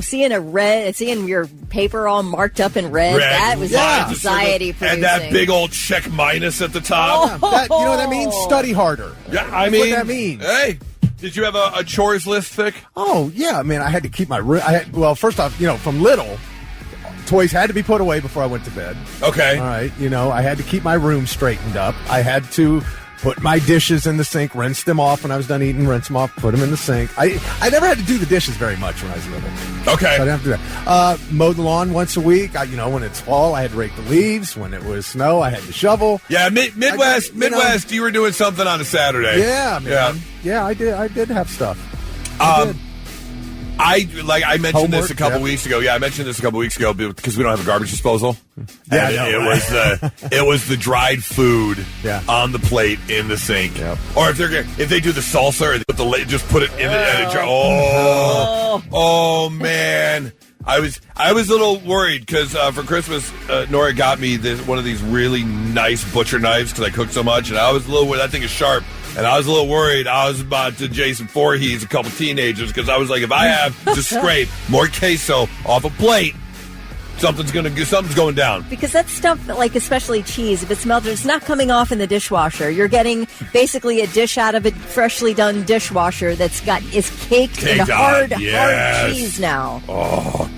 Seeing your paper all marked up in red that was anxiety producing. And that big old check minus at the top. You know what that means? Study harder. Yeah, That's what that means. Hey, did you have a chores list, Vic? Oh, yeah. I mean, I had to keep my room. First off, from little, toys had to be put away before I went to bed. Okay. All right. I had to keep my room straightened up. I had to put my dishes in the sink, rinse them off when I was done eating, rinse them off, put them in the sink. I never had to do the dishes very much when I was little. Okay. So I didn't have to do that. Mow the lawn once a week. When it's fall, I had to rake the leaves. When it was snow, I had to shovel. Yeah, Midwest, you were doing something on a Saturday. Yeah, man. Yeah, I did. I did have stuff. I mentioned this a couple weeks ago. Yeah, I mentioned this a couple weeks ago because we don't have a garbage disposal. Yeah, it was the dried food on the plate in the sink. Yep. Or if they do the salsa, or they put it in the oh man. I was a little worried because for Christmas, Nora got me one of these really nice butcher knives because I cooked so much, and I was a little worried. That thing is sharp. And I was a little worried. I was about to Jason Voorhees a couple teenagers because I was like, if I have to scrape more queso off a plate, something's going down. Because that stuff, like especially cheese, if it's melted, it's not coming off in the dishwasher. You're getting basically a dish out of a freshly done dishwasher that's is caked in hard cheese now. Oh.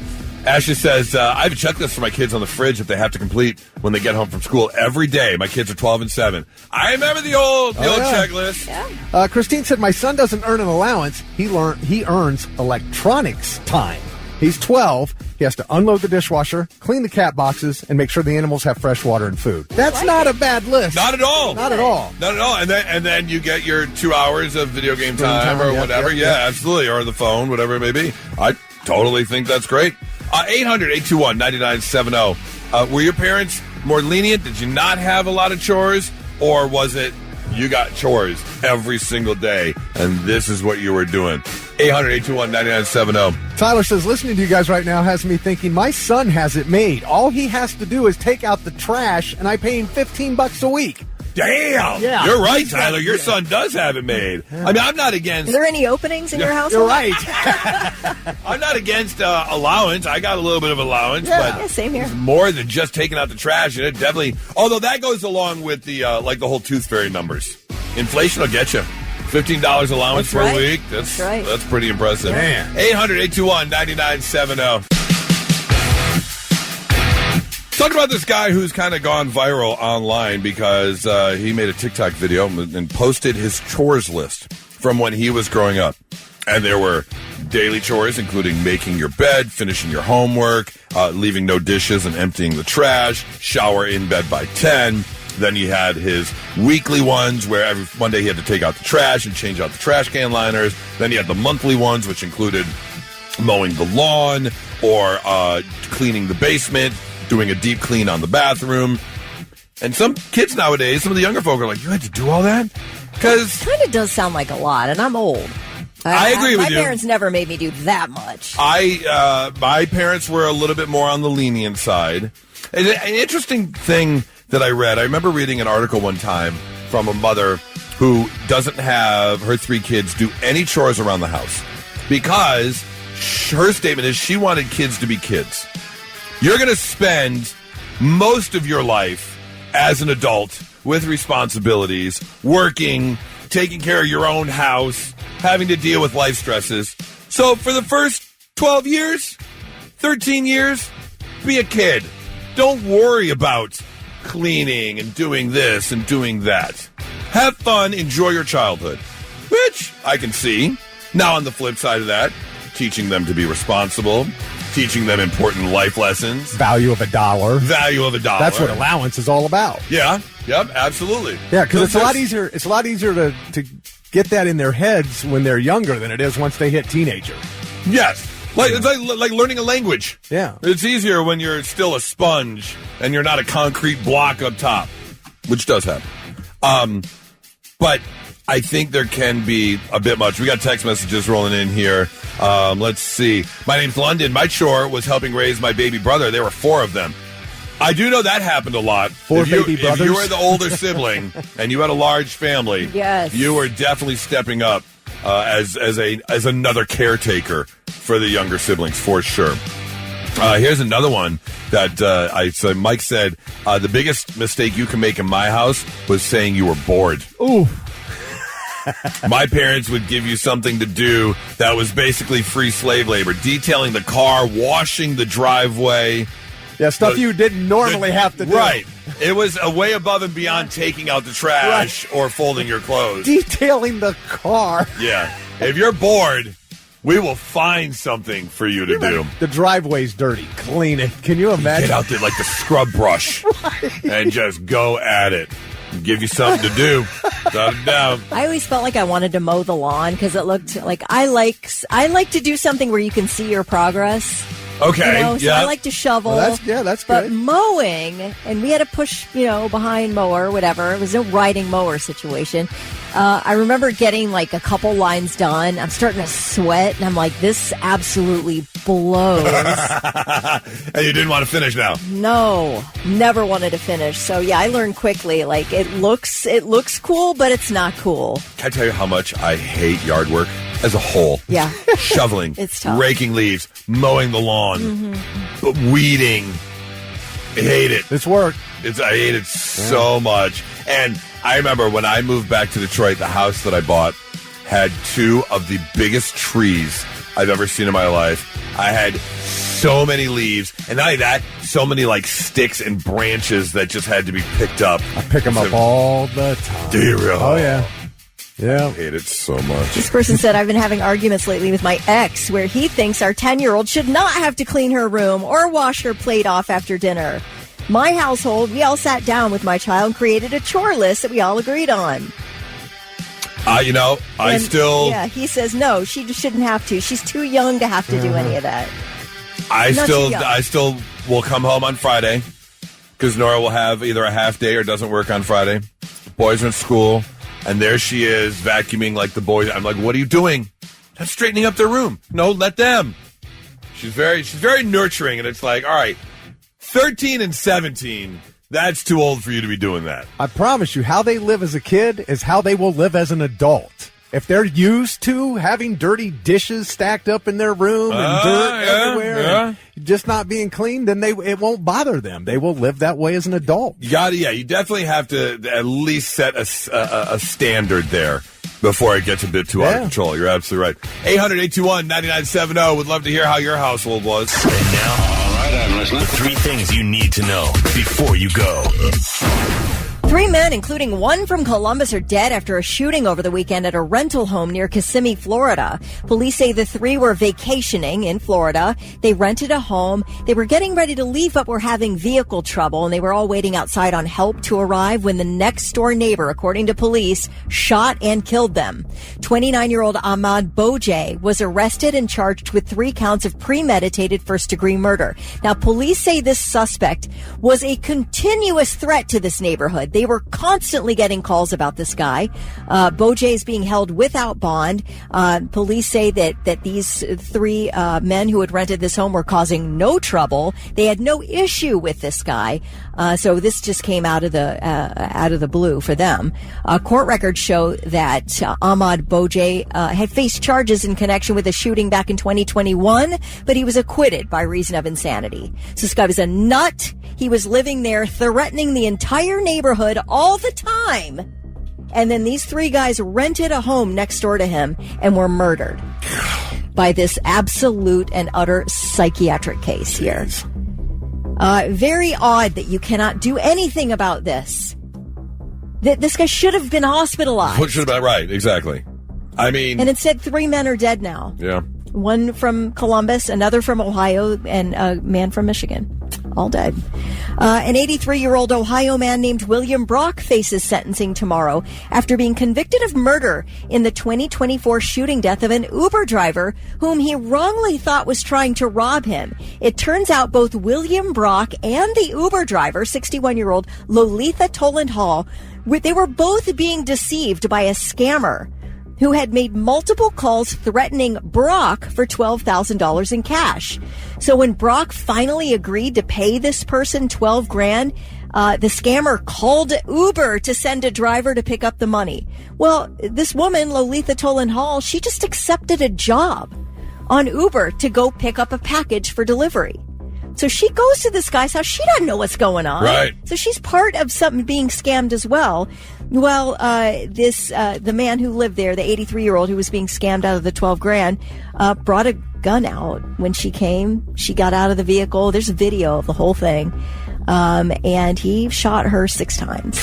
Ashley says, I have a checklist for my kids on the fridge that they have to complete when they get home from school every day. My kids are 12 and 7. I remember the old checklist. Yeah. Christine said, my son doesn't earn an allowance. He earns electronics time. He's 12. He has to unload the dishwasher, clean the cat boxes, and make sure the animals have fresh water and food. That's not a bad list. Not at all. Not at all. Not at all. And then you get your 2 hours of video game time or whatever. Yeah, absolutely. Or the phone, whatever it may be. I totally think that's great. 800-821-9970. Were your parents more lenient? Did you not have a lot of chores? Or was it you got chores every single day and this is what you were doing? 800-821-9970. Tyler says, listening to you guys right now has me thinking my son has it made. All he has to do is take out the trash, and I pay him $15 a week. Damn! Yeah. You're right, Tyler. Your son does have it made. I mean, I'm not against... Are there any openings in your house? You're right. I'm not against allowance. I got a little bit of allowance, but same here. It's more than just taking out the trash, and it definitely... Although that goes along with the the whole tooth fairy numbers. Inflation will get you. $15 allowance per week. That's right. That's pretty impressive. Man. 800-821-9970. Talking about this guy who's kind of gone viral online because he made a TikTok video and posted his chores list from when he was growing up. And there were daily chores, including making your bed, finishing your homework, leaving no dishes and emptying the trash, shower in bed by 10. Then he had his weekly ones where every Monday he had to take out the trash and change out the trash can liners. Then he had the monthly ones, which included mowing the lawn or cleaning the basement, doing a deep clean on the bathroom. And some kids nowadays, some of the younger folk are like, you had to do all that? Because it kind of does sound like a lot, and I'm old. I agree with you. My parents never made me do that much. My parents were a little bit more on the lenient side. An interesting thing that I read, I remember reading an article one time from a mother who doesn't have her 3 kids do any chores around the house because her statement is she wanted kids to be kids. You're going to spend most of your life as an adult with responsibilities, working, taking care of your own house, having to deal with life stresses. So for the first 12 years, 13 years, be a kid. Don't worry about cleaning and doing this and doing that. Have fun, enjoy your childhood, which I can see. Now on the flip side of that, teaching them to be responsible, teaching them important life lessons. Value of $1. Value of $1. That's what allowance is all about. Yeah. Yep. Absolutely. Yeah, because it's a lot easier. It's a lot easier to get that in their heads when they're younger than it is once they hit teenager. Yes. It's like learning a language. Yeah. It's easier when you're still a sponge and you're not a concrete block up top, which does happen. But I think there can be a bit much. We got text messages rolling in here. Let's see. My name's London. My chore was helping raise my baby brother. There were 4 of them. I do know that happened a lot. 4 baby brothers? If you were the older sibling and you had a large family, yes, you were definitely stepping up as another caretaker for the younger siblings, for sure. Here's another one that Mike said, the biggest mistake you can make in my house was saying you were bored. Ooh. My parents would give you something to do that was basically free slave labor. Detailing the car, washing the driveway. Yeah, stuff you didn't normally have to do. Right. It was a way above and beyond taking out the trash or folding your clothes. Detailing the car. Yeah. If you're bored, we will find something for you to do. The driveway's dirty. Clean it. Can you imagine? Get out there like the scrub brush and just go at it. Give you something to do. Without a doubt. I always felt like I wanted to mow the lawn because it looked like I like to do something where you can see your progress. Okay. So I like to shovel. Well, that's but good. Mowing, and we had to push, behind mower, whatever. It was no riding mower situation. I remember getting like a couple lines done. I'm starting to sweat, and I'm like, this absolutely blows. And you didn't want to finish now? No, never wanted to finish. So yeah, I learned quickly. Like it looks cool, but it's not cool. Can I tell you how much I hate yard work as a whole? Yeah, shoveling, it's tough. Raking leaves, mowing the lawn. Mm-hmm. weeding. I hate it. It's work. I hate it so much. And I remember when I moved back to Detroit, the house that I bought had two of the biggest trees I've ever seen in my life. I had so many leaves, and not only that, so many like sticks and branches that just had to be picked up. I pick them up all the time. Do you really? Oh, yeah. Yeah. I hate it so much. This person said, I've been having arguments lately with my ex where he thinks our 10-year-old should not have to clean her room or wash her plate off after dinner. My household, we all sat down with my child and created a chore list that we all agreed on. Yeah, he says, no, she shouldn't have to. She's too young to have to do any of that. I still will come home on Friday because Nora will have either a half day or doesn't work on Friday. The boys are in school, and there she is vacuuming like the boys. I'm like, what are you doing? I'm straightening up their room. No, let them. She's very nurturing, and it's like, all right, 13 and 17. That's too old for you to be doing that. I promise you, how they live as a kid is how they will live as an adult. If they're used to having dirty dishes stacked up in their room and dirt everywhere and just not being clean, then it won't bother them. They will live that way as an adult. You definitely have to at least set a standard there before it gets a bit too out of control. You're absolutely right. 800-821-9970. Would love to hear how your household was. And now, all right, I'm listening. 3 things you need to know before you go. 3 men, including one from Columbus, are dead after a shooting over the weekend at a rental home near Kissimmee, Florida. Police say the 3 were vacationing in Florida. They rented a home. They were getting ready to leave, but were having vehicle trouble, and they were all waiting outside on help to arrive when the next-door neighbor, according to police, shot and killed them. 29-year-old Ahmad Bojay was arrested and charged with 3 counts of premeditated first-degree murder. Now, police say this suspect was a continuous threat to this neighborhood. They were constantly getting calls about this guy. Bojay is being held without bond. Police say that these 3 men who had rented this home were causing no trouble. They had no issue with this guy. So this just came out of the blue for them. Court records show that Ahmad Bojay had faced charges in connection with a shooting back in 2021, but he was acquitted by reason of insanity. So this guy was a nut. He was living there, threatening the entire neighborhood all the time. And then these 3 guys rented a home next door to him and were murdered by this absolute and utter psychiatric case here. Very odd that you cannot do anything about this. This guy should have been hospitalized. What should have been right, exactly. I mean... And it said 3 men are dead now. Yeah. One from Columbus, another from Ohio, and a man from Michigan. All dead. An 83-year-old Ohio man named William Brock faces sentencing tomorrow after being convicted of murder in the 2024 shooting death of an Uber driver whom he wrongly thought was trying to rob him. It turns out both William Brock and the Uber driver, 61-year-old Lolitha Toland Hall, they were both being deceived by a scammer who had made multiple calls threatening Brock for $12,000 in cash. So when Brock finally agreed to pay this person $12,000, the scammer called Uber to send a driver to pick up the money. Well, this woman, Lolitha Toland Hall, she just accepted a job on Uber to go pick up a package for delivery. So she goes to this guy's house. She doesn't know what's going on. Right. So she's part of something being scammed as well. Well, the man who lived there, the 83-year-old who was being scammed out of the $12,000, brought a gun out when she came. She got out of the vehicle. There's a video of the whole thing. And he shot her 6 times.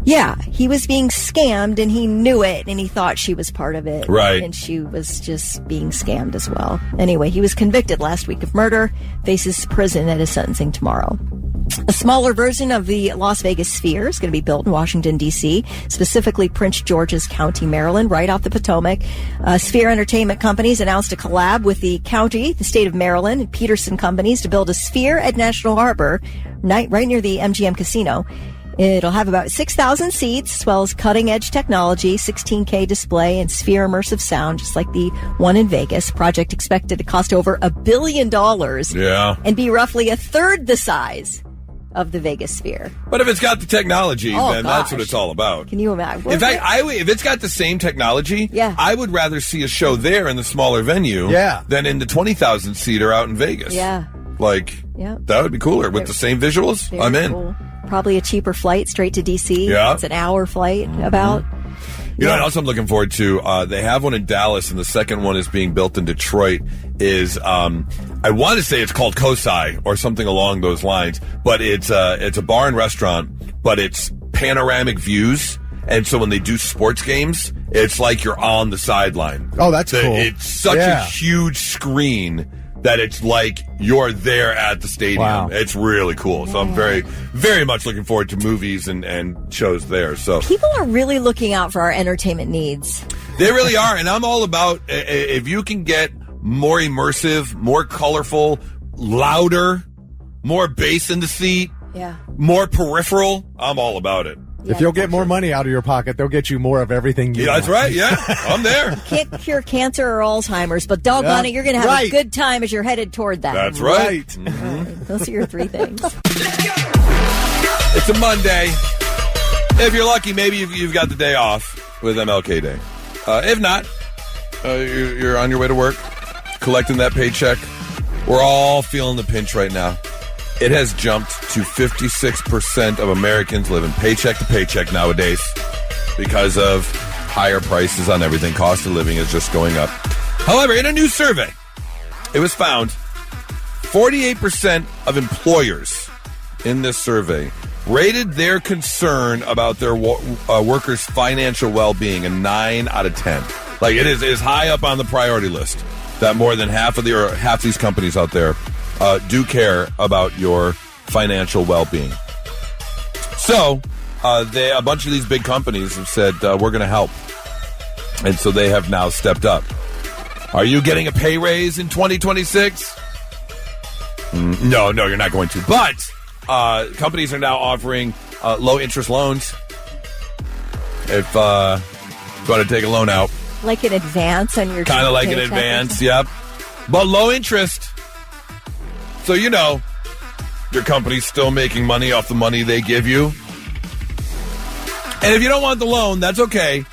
Yeah, he was being scammed, and he knew it, and he thought she was part of it. Right. And she was just being scammed as well. Anyway, he was convicted last week of murder, faces prison at his sentencing tomorrow. A smaller version of the Las Vegas Sphere is going to be built in Washington, D.C., specifically Prince George's County, Maryland, right off the Potomac. Sphere Entertainment Companies announced a collab with the county, the state of Maryland, and Peterson Companies to build a Sphere at National Harbor, right near the MGM Casino. It'll have about 6,000 seats, as well as cutting-edge technology, 16K display, and Sphere immersive sound, just like the one in Vegas. Project expected to cost over $1 billion. Yeah. And be roughly a third the size of the Vegas Sphere. But if it's got the technology, then that's what it's all about. Can you imagine? In fact, if it's got the same technology, I would rather see a show there in the smaller venue than in the 20,000-seater out in Vegas. Yeah. Like, Yep. that would be cooler with the same visuals. Very I'm in. cool. Probably a cheaper flight straight to DC. Yeah. It's an hour flight about. You know what else I'm looking forward to? They have one in Dallas, and the second one is being built in Detroit. I want to say it's called Kosai or something along those lines, but it's a bar and restaurant, but it's panoramic views, and so when they do sports games, it's like you're on the sideline. Oh, that's cool. It's such a huge screen that it's like you're there at the stadium. Wow. It's really cool. So I'm very, very much looking forward to movies and shows there. So People are really looking out for our entertainment needs. they really are. And I'm all about if you can get more immersive, more colorful, louder, more bass in the seat, more peripheral, I'm all about it. If you'll get more money out of your pocket, they'll get you more of everything you That's want. right. Yeah, I'm there. Can't cure cancer or Alzheimer's, but doggone it, you're going to have a good time as you're headed toward that. That's right. Those are your three things. It's a Monday. If you're lucky, maybe you've got the day off with MLK Day. If not, you're on your way to work, collecting that paycheck. We're all feeling the pinch right now. It has jumped to 56% of Americans living paycheck to paycheck nowadays because of higher prices on everything. Cost of living is just going up. However, in a new survey, it was found 48% of employers in this survey rated their concern about their workers' financial well-being a 9 out of 10. Like, it is high up on the priority list that more than half these companies out there do care about your financial well-being. So, a bunch of these big companies have said, we're going to help. And so they have now stepped up. Are you getting a pay raise in 2026? No, you're not going to. But companies are now offering low-interest loans if you want to take a loan out. Like an advance on your Kind of like an advance, yep. But low interest. So, your company's still making money off the money they give you. And if you don't want the loan, that's okay.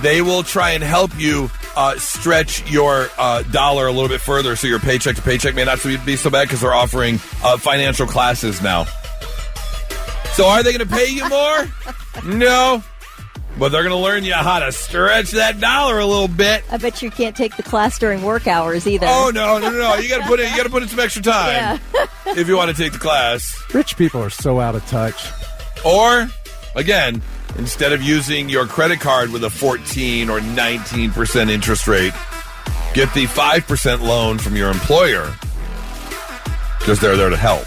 They will try and help you stretch your dollar a little bit further so your paycheck to paycheck may not be so bad because they're offering financial classes now. So are they going to pay you more? No. But they're going to learn you how to stretch that dollar a little bit. I bet you can't take the class during work hours either. Oh no! You got to put in some extra time if you want to take the class. Rich people are so out of touch. Or, again, instead of using your credit card with a 14 or 19% interest rate, get the 5% loan from your employer because they're there to help.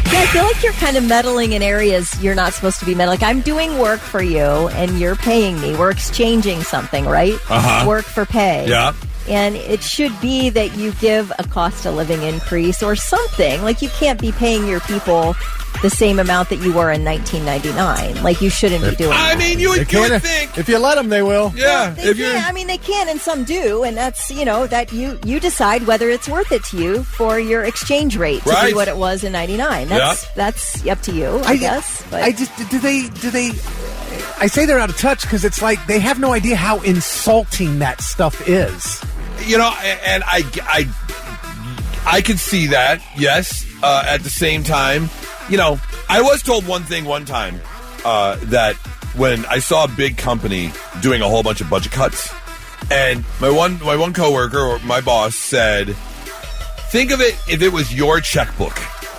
Yeah, I feel like you're kind of meddling in areas you're not supposed to be meddling. Like, I'm doing work for you, and you're paying me. We're exchanging something, right? Work for pay. Yeah. And it should be that you give a cost of living increase or something. Like, you can't be paying your people the same amount that you were in 1999. Like, you shouldn't be doing that. I mean, you would think. If you let them, they will. Yeah. Well, they can. I mean, they can, and some do, and that's, that you decide whether it's worth it to you for your exchange rate to be what it was in 99. That's up to you, I guess. But I just do they I say they're out of touch because it's like they have no idea how insulting that stuff is. And I can see that, yes. At the same time, I was told one thing one time that when I saw a big company doing a whole bunch of budget cuts, and my one coworker or my boss said, think of it if it was your checkbook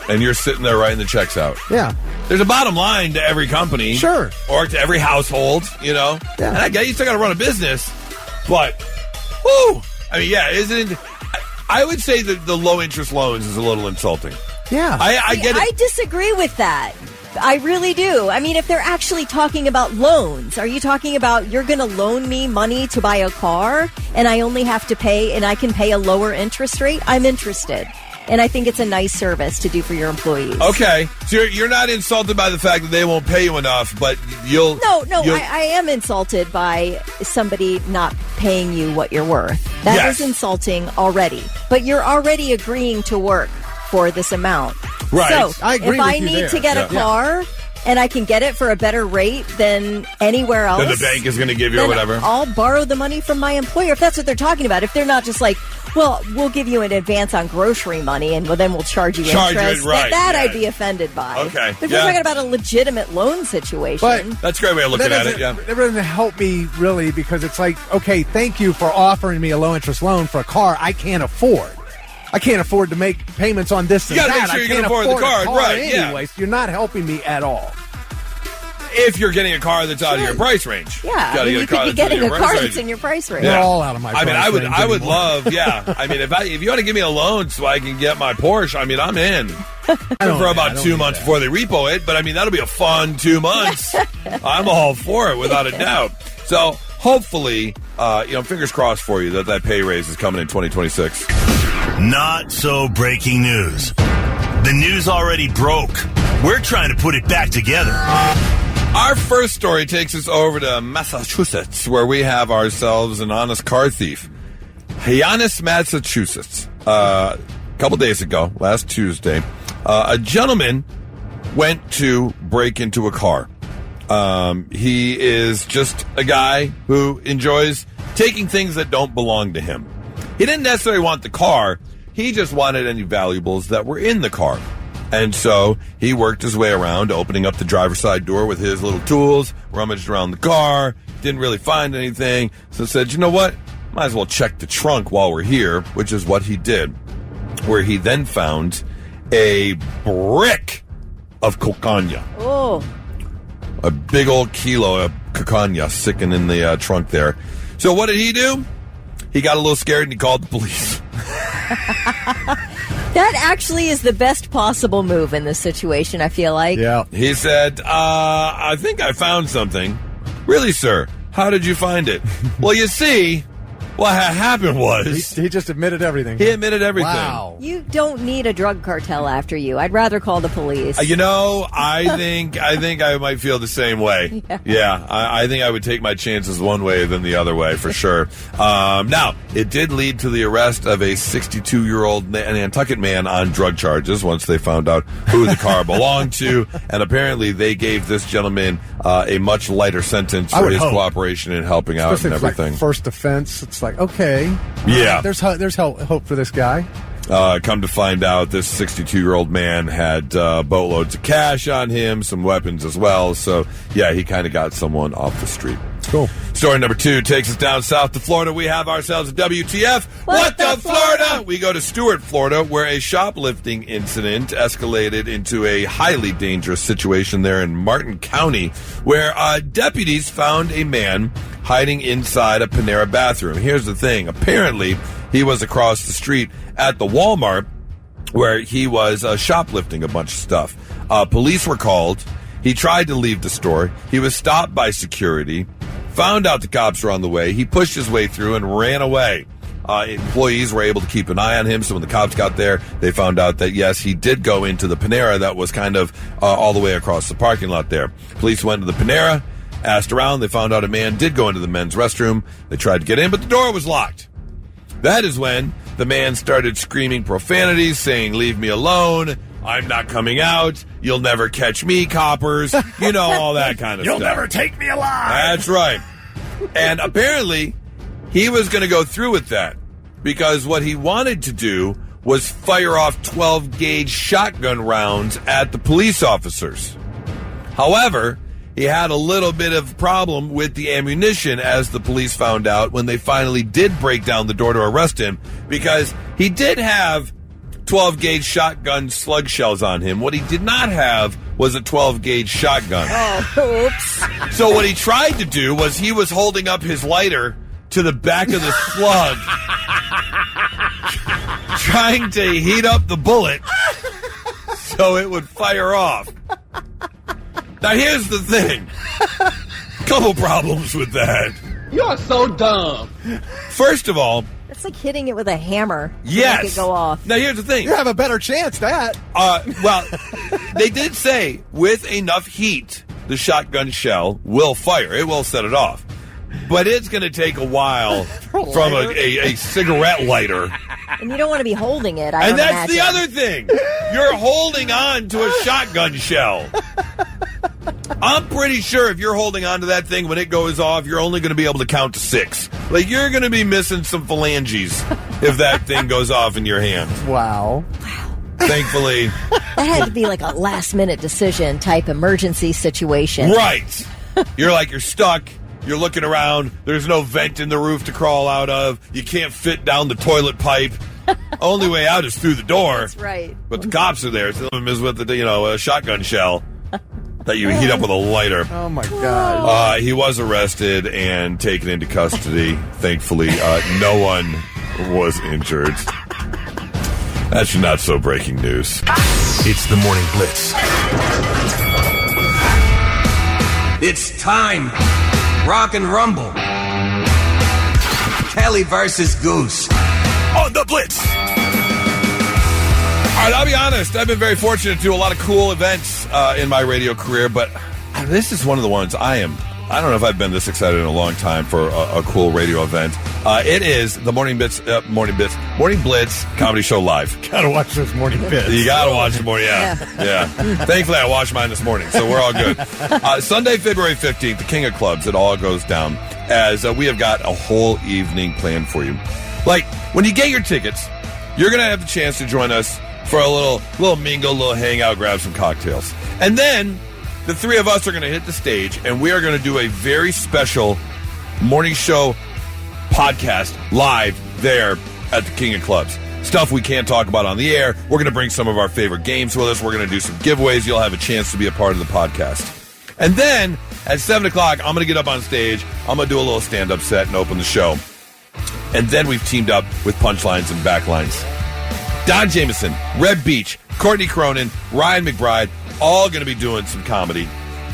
and you're sitting there writing the checks out. Yeah. There's a bottom line to every company. Sure. Or to every household, Yeah. And I get you still got to run a business, but, I mean, isn't it? I would say that the low interest loans is a little insulting. Yeah. I get it. I disagree with that. I really do. I mean, if they're actually talking about loans, are you talking about you're going to loan me money to buy a car and I only have to pay and I can pay a lower interest rate? I'm interested. And I think it's a nice service to do for your employees. Okay. So you're not insulted by the fact that they won't pay you enough, but you'll... No, I am insulted by somebody not paying you what you're worth. That is insulting already. But you're already agreeing to work for this amount. Right. So I agree if with I you need there. to get a car and I can get it for a better rate than anywhere else, Then the bank is going to give you or whatever. I'll borrow the money from my employer if that's what they're talking about. If they're not just like, well, we'll give you an advance on grocery money and then we'll charge you interest. Right. That I'd be offended by. Okay. If you're talking about a legitimate loan situation. But that's a great way of looking at it, yeah. That doesn't help me really because it's like, okay, thank you for offering me a low-interest loan for a car I can't afford. I can't afford to make payments on this and You gotta that. make sure I you can't can afford the car, right, anyway, yeah. so you're not helping me at all. If you're getting a car that's out of your price range. Yeah, you could be getting a car that's in your price range. They're all out of my price I range would anymore. love, yeah. I mean, if you want to give me a loan so I can get my Porsche, I mean, I'm in. For about 2 months before they repo it, but I mean, that'll be a fun 2 months. I'm all for it, without a doubt. So hopefully, fingers crossed for you that pay raise is coming in 2026. Not so breaking news. The news already broke. We're trying to put it back together. Our first story takes us over to Massachusetts, where we have ourselves an honest car thief. Hyannis, Massachusetts. A couple days ago, last Tuesday, a gentleman went to break into a car. He is just a guy who enjoys taking things that don't belong to him. He didn't necessarily want the car. He just wanted any valuables that were in the car. And so he worked his way around, opening up the driver's side door with his little tools, rummaged around the car, didn't really find anything, so said, you know what, might as well check the trunk while we're here, which is what he did, where he then found a brick of cocaine. Oh. A big old kilo of cocaine sitting in the trunk there. So what did he do? He got a little scared and he called the police. That actually is the best possible move in this situation, I feel like. Yeah. He said, I think I found something. Really, sir? How did you find it? Well, you see, what happened was... He just admitted everything. He admitted everything. Wow. You don't need a drug cartel after you. I'd rather call the police. I think I might feel the same way. Yeah, I think I would take my chances one way than the other way, for sure. Now, it did lead to the arrest of a 62-year-old Nantucket man on drug charges once they found out who the car belonged to, and apparently they gave this gentleman a much lighter sentence for his cooperation in helping out and everything. Like first offense, it's like, okay. Yeah. There's hope for this guy. Come to find out, this 62-year-old man had boatloads of cash on him, some weapons as well. So, yeah, he kind of got someone off the street. Cool. Story number 2 takes us down south to Florida. We have ourselves a WTF. What the Florida? We go to Stuart, Florida, where a shoplifting incident escalated into a highly dangerous situation there in Martin County, where deputies found a man hiding inside a Panera bathroom. Here's the thing. Apparently, he was across the street at the Walmart where he was shoplifting a bunch of stuff. Police were called. He tried to leave the store. He was stopped by security, found out the cops were on the way. He pushed his way through and ran away. Employees were able to keep an eye on him. So when the cops got there, they found out that, yes, he did go into the Panera that was kind of all the way across the parking lot there. Police went to the Panera, asked around. They found out a man did go into the men's restroom. They tried to get in, but the door was locked. That is when the man started screaming profanities, saying, "Leave me alone. I'm not coming out. You'll never catch me, coppers." You know, all that kind of stuff. You'll never take me alive. That's right. And apparently, he was going to go through with that because what he wanted to do was fire off 12-gauge shotgun rounds at the police officers. However, he had a little bit of problem with the ammunition, as the police found out when they finally did break down the door to arrest him, because he did have 12-gauge shotgun slug shells on him. What he did not have was a 12-gauge shotgun. Oh, oops. So what he tried to do was he was holding up his lighter to the back of the slug, trying to heat up the bullet so it would fire off. Now, here's the thing. Couple problems with that. You're so dumb. First of all, It's like hitting it with a hammer to yes. make it go off. Now, here's the thing. You have a better chance that. Well, they did say with enough heat, the shotgun shell will fire. It will set it off. But it's going to take a while from a cigarette lighter. And you don't want to be holding it, And that's the other thing. You're holding on to a shotgun shell. I'm pretty sure if you're holding on to that thing when it goes off, you're only going to be able to count to 6. Like, you're going to be missing some phalanges if that thing goes off in your hand. Wow. Thankfully. That had to be like a last-minute decision type emergency situation. Right. You're stuck. You're looking around. There's no vent in the roof to crawl out of. You can't fit down the toilet pipe. Only way out is through the door. That's right. But the cops are there. Some of them is with a shotgun shell that you heat up with a lighter. Oh, my God. He was arrested and taken into custody. Thankfully, no one was injured. That's your not so breaking news. It's the Morning Blitz. It's time. Rock and rumble. Kelly versus Goose. On the Blitz. All right, I'll be honest. I've been very fortunate to do a lot of cool events in my radio career, but this is one of the ones I don't know if I've been this excited in a long time for a cool radio event. It is the Morning Blitz Comedy Show Live. Gotta watch those morning bits. You gotta watch the morning, yeah. Thankfully, I watched mine this morning, so we're all good. Sunday, February 15th, the King of Clubs. It all goes down as we have got a whole evening planned for you. Like, when you get your tickets, you're going to have the chance to join us for a little mingle, little hangout, grab some cocktails. And then the three of us are going to hit the stage, and we are going to do a very special morning show podcast live there at the King of Clubs. Stuff we can't talk about on the air. We're going to bring some of our favorite games with us. We're going to do some giveaways. You'll have a chance to be a part of the podcast. And then at 7 o'clock, I'm going to get up on stage. I'm going to do a little stand-up set and open the show. And then we've teamed up with Punchlines and Backlines. Don Jameson, Reb Beach, Courtney Cronin, Ryan McBride, all going to be doing some comedy.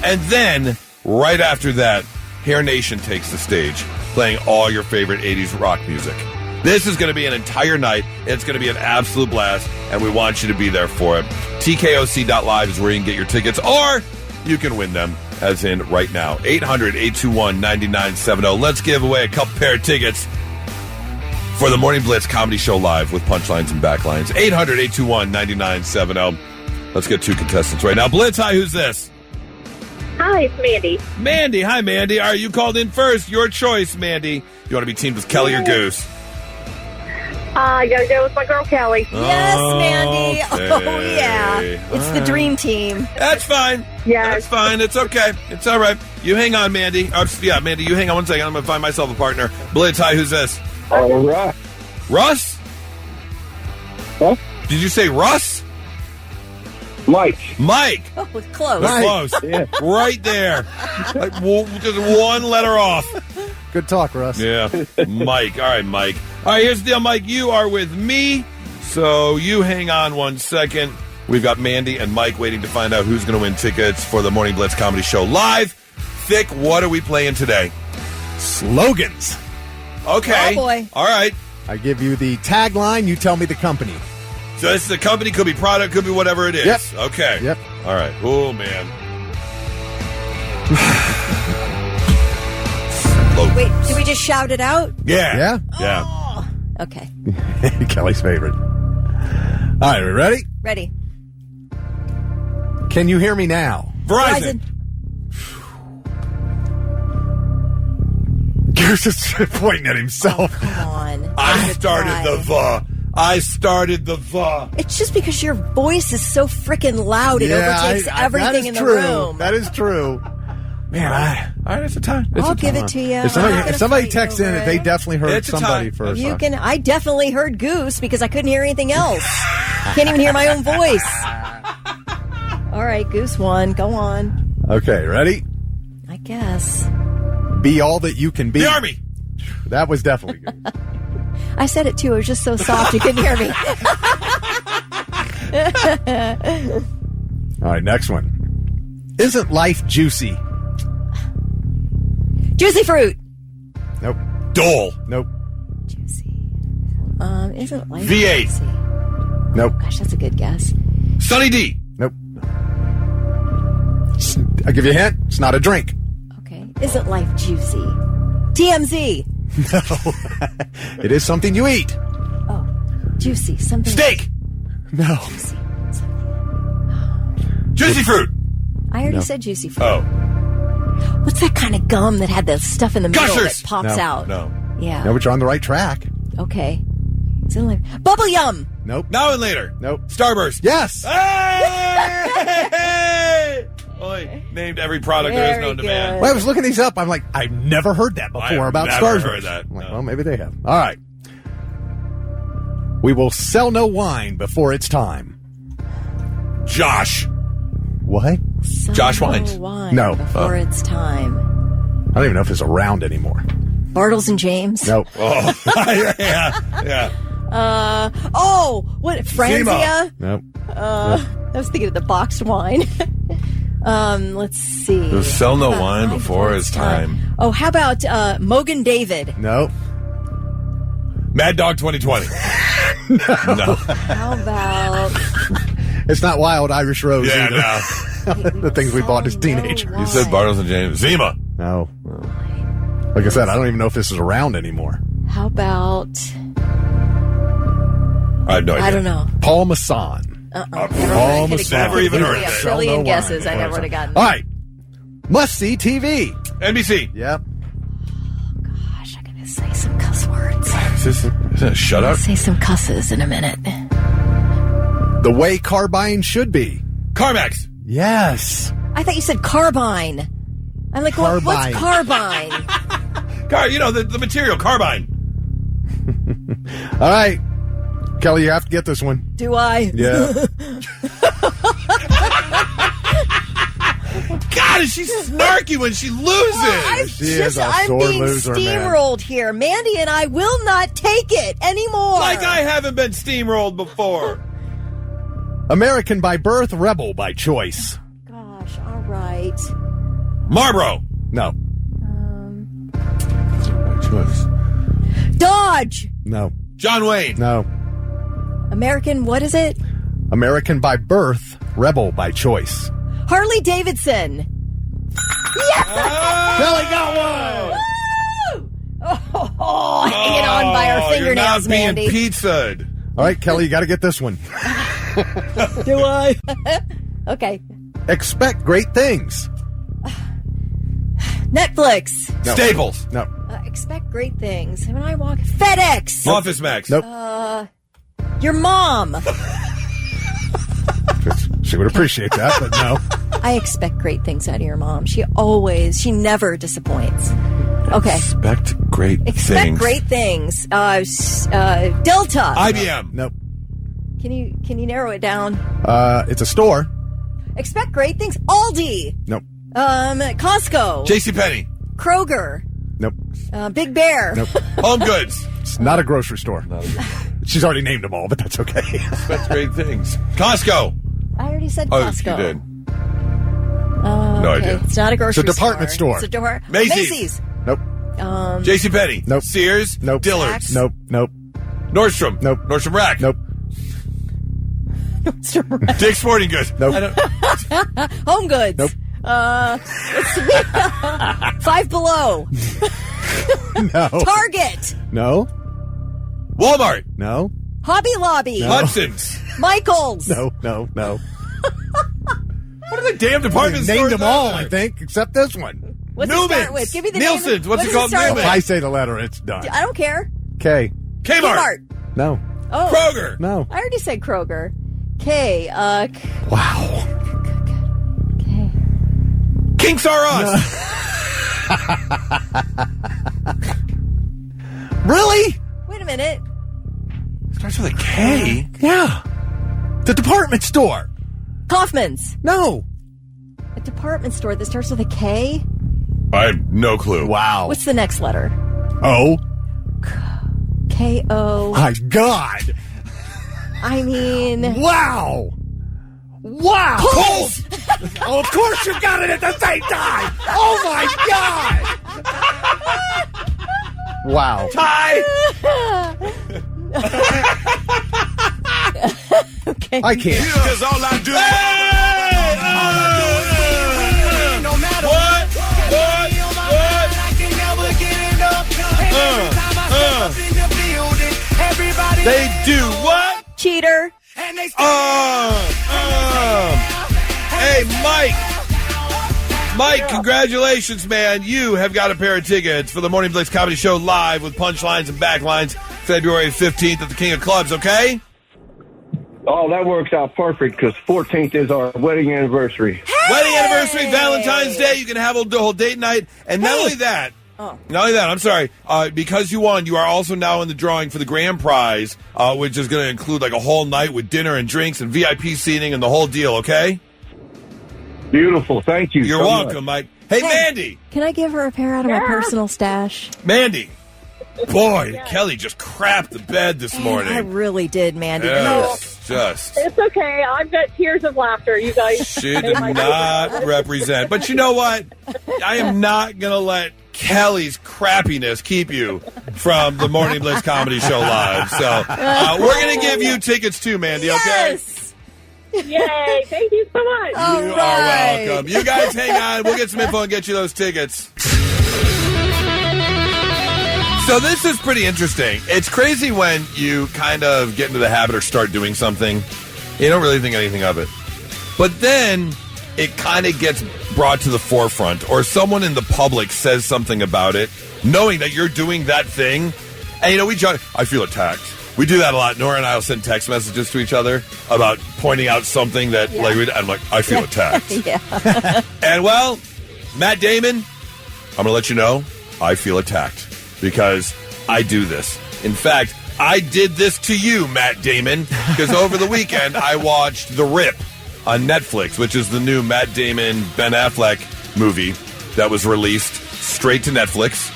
And then, right after that, Hair Nation takes the stage, playing all your favorite 80s rock music. This is going to be an entire night. It's going to be an absolute blast, and we want you to be there for it. TKOC.live is where you can get your tickets, or you can win them, as in right now. 800-821-9970. Let's give away a couple pair of tickets for the Morning Blitz Comedy Show Live with Punchlines and Backlines. 800-821-9970. Let's get 2 contestants right now. Blitz, hi, who's this? Hi, it's Mandy. Mandy, hi, Mandy. All right, you called in first. Your choice, Mandy. You want to be teamed with Kelly or Goose? I gotta go with my girl, Kelly. Yes, Mandy. Okay. Oh, yeah. It's the dream team. That's fine. Yes. That's fine. It's okay. It's all right. You hang on, Mandy. Mandy, you hang on one second. I'm going to find myself a partner. Blitz, hi, who's this? All right. Russ? Huh? Did you say Russ? Mike. Oh, it's close. That's close. Yeah. Right there. Like, just one letter off. Good talk, Russ. Yeah. Mike. All right, Mike. All right, here's the deal, Mike. You are with me, so you hang on one second. We've got Mandy and Mike waiting to find out who's going to win tickets for the Morning Blitz Comedy Show Live. Thick, what are we playing today? Slogans. Okay. Oh, boy. All right. I give you the tagline, you tell me the company. So this is a company, could be product, could be whatever it is. Yep. Okay. Yep. All right. Oh, man. Wait, did we just shout it out? Yeah. Yeah? Yeah. Oh, okay. Kelly's favorite. All right, we ready? Ready. Can you hear me now? Verizon. Goose is pointing at himself. Come on. I started the the. It's just because your voice is so freaking loud. It overtakes everything in the room. That is true. Man, All right, it's a time. I'll give it to you. If somebody texts in, they definitely heard It's a somebody tie. first. I definitely heard Goose because I couldn't hear anything else. Can't even hear my own voice. All right, Goose won. Go on. Okay, ready? I guess. Be all that you can be. The Army. That was definitely good. I said it too. It was just so soft you couldn't hear me. All right, next one. Isn't life juicy? Juicy fruit. Nope. Dole. Nope. Juicy. Isn't life V8. juicy? Nope. Gosh, that's a good guess. Sunny D. Nope. I'll give you a hint. It's not a drink. Okay. Isn't life juicy? TMZ. No. It is something you eat. Oh, juicy. Something. Steak. Juicy. No. Something. Juicy fruit. I already No. said juicy fruit. Oh. What's that kind of gum that had the stuff in the middle Gushers! that pops out? No. Yeah. No, but you're on the right track. Okay. It's in Bubble Yum. Nope. Now and later. Nope. Starburst. Yes. Hey! Only named every product there is known to man. Well, I was looking these up. I'm like, I've never heard that before about never Starburst. heard that. I'm like, No. well, maybe they have. All right. We will sell no wine before it's time. Josh. What? Josh Wines. Wine No. Before it's time. I don't even know if it's around anymore. Bartles and James. Nope. Oh, yeah. What? Franzia? Nope. I was thinking of the boxed wine. Let's see. We'll sell no wine before it's time. Oh, how about Mogan David? Nope. Mad Dog 2020. No. How about It's not Wild Irish Rose Yeah, either. no. The things we bought as teenagers. You said Bartles and James. Zima. No. Like I said, I don't even know if this is around anymore. How about I have no idea. I don't know. Paul Masson. Never even heard of it. A billion Sell no guesses. wine. I never would have gotten. All right. Must see TV. NBC. Yep. Gosh, I'm gonna say some cuss words. Is that a shutout? Say some cusses in a minute. The way car buying should be. CarMax. Yes. I thought you said carbine. I'm like, well, what's carbine? The material, carbine. All right. Kelly, you have to get this one. Do I? Yeah. God, is she snarky when she loses? She is a I'm sore being loser, man. steamrolled here. Mandy and I will not take it anymore. Like I haven't been steamrolled before. American by birth, rebel by choice. Gosh, all right. Marlboro. No. Dodge. No. John Wayne. No. American, what is it? American by birth, rebel by choice. Harley Davidson. Kelly got one. Oh, hanging on by our fingernails, you're not Mandy. being pizzaed. All right, Kelly, you got to get this one. Do I? Okay. Expect great things. Netflix. No. Staples. No. Expect great things. When I walk, FedEx. Office Max. Nope. Your mom. She would appreciate that, but no. I expect great things out of your mom. She never disappoints. Okay. Expect great Expect things. great things. Delta. IBM. Nope. Can you narrow it down? It's a store. Expect great things. Aldi. Nope. Costco. JCPenney. Kroger. Nope. Big Bear. Nope. Home Goods. It's not a grocery store. She's already named them all, but that's okay. Expect great things. Costco. I already said Oh, Costco. you did. No idea. It's not a grocery store. It's a department store. It's a Macy's. Nope. JCPenney. Nope. Sears. Nope. Dillard's. Nope. Nope. Nordstrom. Nope. Nordstrom Rack. Nope. Dick's Sporting Goods. Nope. Home Goods. Nope. Let's see. Five Below. No. Target. No. Walmart. No. Hobby Lobby. Hudson's. Michael's. No. What are the damn department stores? Named them all, out there? I think, except this one. What's it Newman's. start with? Give me the Nielsen's. name. What's it does called? start Newman's. If I with? say the letter, it's done. I don't care. K. Kmart. Kmart. No. Oh. Kroger. No. I already said Kroger. K. Wow. K. Kinks R Us. Really? Wait a minute. Starts with a K. Yeah. The department store. Kaufman's. No. A department store that starts with a K? I have no clue. Wow. What's the next letter? O. K-O. My God. I mean... Wow. Wow. Kohl's. Oh, of course you got it at the same time. Oh, my God. Wow. Tie. Okay. I can't. Because all I do. No matter what. They do what? Cheater. Hey, Mike. Mike, congratulations, man. You have got a pair of tickets for the Morning Blitz Comedy Show live with punchlines and backlines February 15th at the King of Clubs, okay? Oh, that works out perfect because 14th is our wedding anniversary. Hey! Wedding anniversary, Valentine's Day. You can have a whole date night. And not only that, I'm sorry, because you won, you are also now in the drawing for the grand prize, which is going to include like a whole night with dinner and drinks and VIP seating and the whole deal, okay? Beautiful. Thank you. You're so welcome, much. Mike. Hey, Mandy. Can I give her a pair out of my personal stash? Mandy. Boy, Kelly just crapped the bed this morning. I really did, Mandy. It's okay. I've got tears of laughter, you guys. She did not represent. But you know what? I am not going to let Kelly's crappiness keep you from the Morning Blitz Comedy Show live. So we're going to give you tickets too, Mandy, okay? Yay. Thank you so much. You are welcome. You guys hang on. We'll get some info and get you those tickets. So this is pretty interesting. It's crazy when you kind of get into the habit or start doing something. You don't really think anything of it. But then it kind of gets brought to the forefront, or someone in the public says something about it, knowing that you're doing that thing. And, I feel attacked. We do that a lot. Nora and I will send text messages to each other about pointing out something that, I'm like, I feel attacked. And, well, Matt Damon, I'm going to let you know, I feel attacked because I do this. In fact, I did this to you, Matt Damon, because over the weekend I watched The Rip on Netflix, which is the new Matt Damon, Ben Affleck movie that was released straight to Netflix.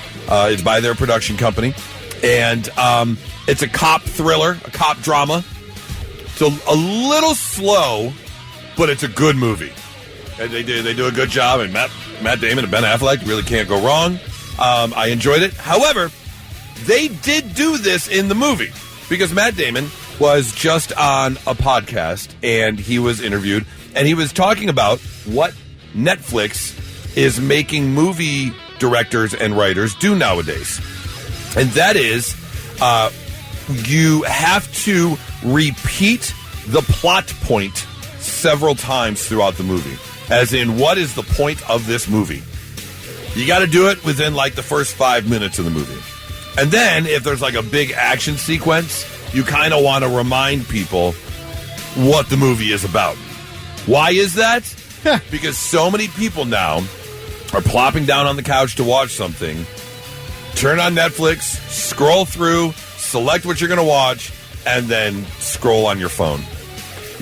It's by their production company. And it's a cop thriller, a cop drama. It's a little slow, but it's a good movie. And they do a good job. And Matt Damon and Ben Affleck really can't go wrong. I enjoyed it. However, they did do this in the movie because Matt Damon was just on a podcast and he was interviewed and he was talking about what Netflix is making movie directors and writers do nowadays. And that is you have to repeat the plot point several times throughout the movie. As in, what is the point of this movie? You got to do it within like the first 5 minutes of the movie. And then if there's like a big action sequence, you kind of want to remind people what the movie is about. Why is that? Because so many people now are plopping down on the couch to watch something, turn on Netflix, scroll through, select what you're going to watch, and then scroll on your phone.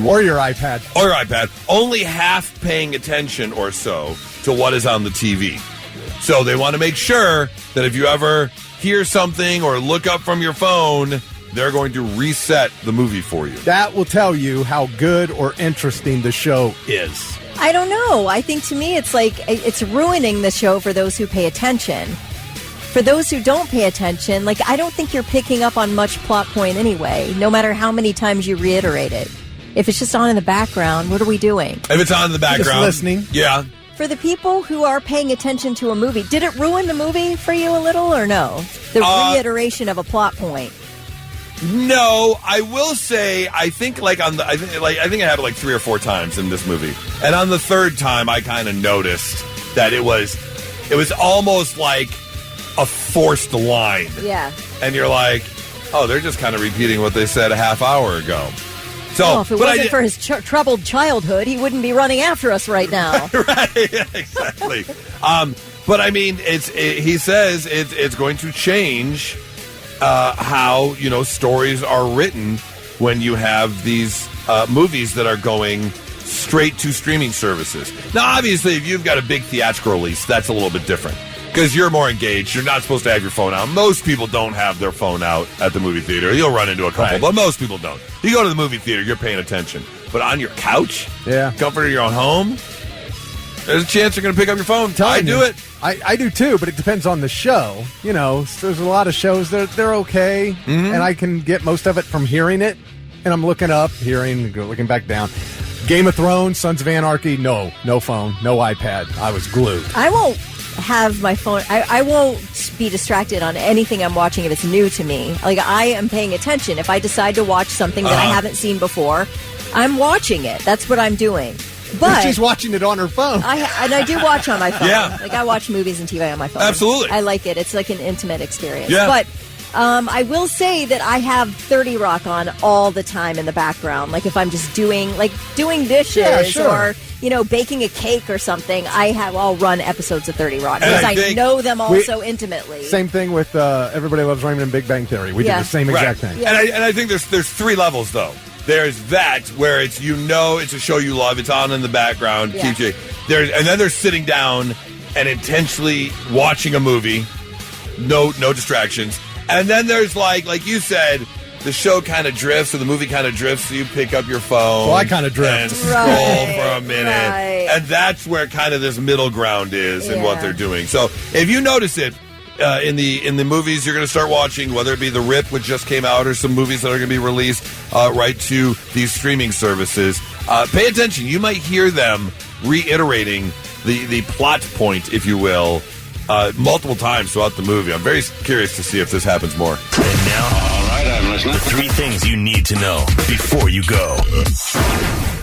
Or your iPad. Or your iPad. Only half paying attention or so to what is on the TV. So they want to make sure that if you ever hear something or look up from your phone, they're going to reset the movie for you. That will tell you how good or interesting the show is. I don't know. I think to me it's like it's ruining the show for those who pay attention. For those who don't pay attention, like I don't think you're picking up on much plot point anyway, no matter how many times you reiterate it. If it's just on in the background, what are we doing? If it's on in the background. Just listening. Yeah. For the people who are paying attention to a movie, did it ruin the movie for you a little or no? The reiteration of a plot point. No, I will say I think I think it happened like 3 or 4 times in this movie. And on the third time I kind of noticed that it was almost like a forced line. Yeah. And you're like, "Oh, they're just kind of repeating what they said a half hour ago." So, if it wasn't for his troubled childhood, he wouldn't be running after us right now. Right, exactly. But I mean, he says it's going to change how stories are written when you have these movies that are going straight to streaming services. Now, obviously, if you've got a big theatrical release, that's a little bit different because you're more engaged. You're not supposed to have your phone out. Most people don't have their phone out at the movie theater. You'll run into a couple, but most people don't. You go to the movie theater, you're paying attention. But on your couch, comfort of your own home, there's a chance you're going to pick up your phone. I do it. I do too, but it depends on the show. There's a lot of shows that they're okay, and I can get most of it from hearing it. And I'm looking up, hearing, looking back down. Game of Thrones, Sons of Anarchy, no phone, no iPad. I was glued. I won't have my phone. I won't be distracted on anything I'm watching if it's new to me. Like, I am paying attention. If I decide to watch something that I haven't seen before, I'm watching it. That's what I'm doing. But she's watching it on her phone. I do watch on my phone. Yeah. Like, I watch movies and TV on my phone. Absolutely. I like it. It's like an intimate experience. Yeah. But I will say that I have 30 Rock on all the time in the background. Like, if I'm just doing dishes or, baking a cake or something, I'll run episodes of 30 Rock because I know them all so intimately. Same thing with Everybody Loves Raymond and Big Bang Theory. We did the same exact thing. Yeah. And I think there's 3 levels, though. There's that where it's it's a show you love. It's on in the background. Keeps you. And then there's sitting down and intentionally watching a movie. No distractions. And then there's like you said, the show kind of drifts or the movie kind of drifts, so you pick up your phone. Well, I kind of drift. And scroll for a minute. Right. And that's where kind of this middle ground is in what they're doing. So if you notice it, in the movies you're going to start watching, whether it be The Rip, which just came out, or some movies that are going to be released right to these streaming services, pay attention. You might hear them reiterating the plot point, if you will, multiple times throughout the movie. I'm very curious to see if this happens more. And now, all right, I'm listening. The 3 things you need to know before you go.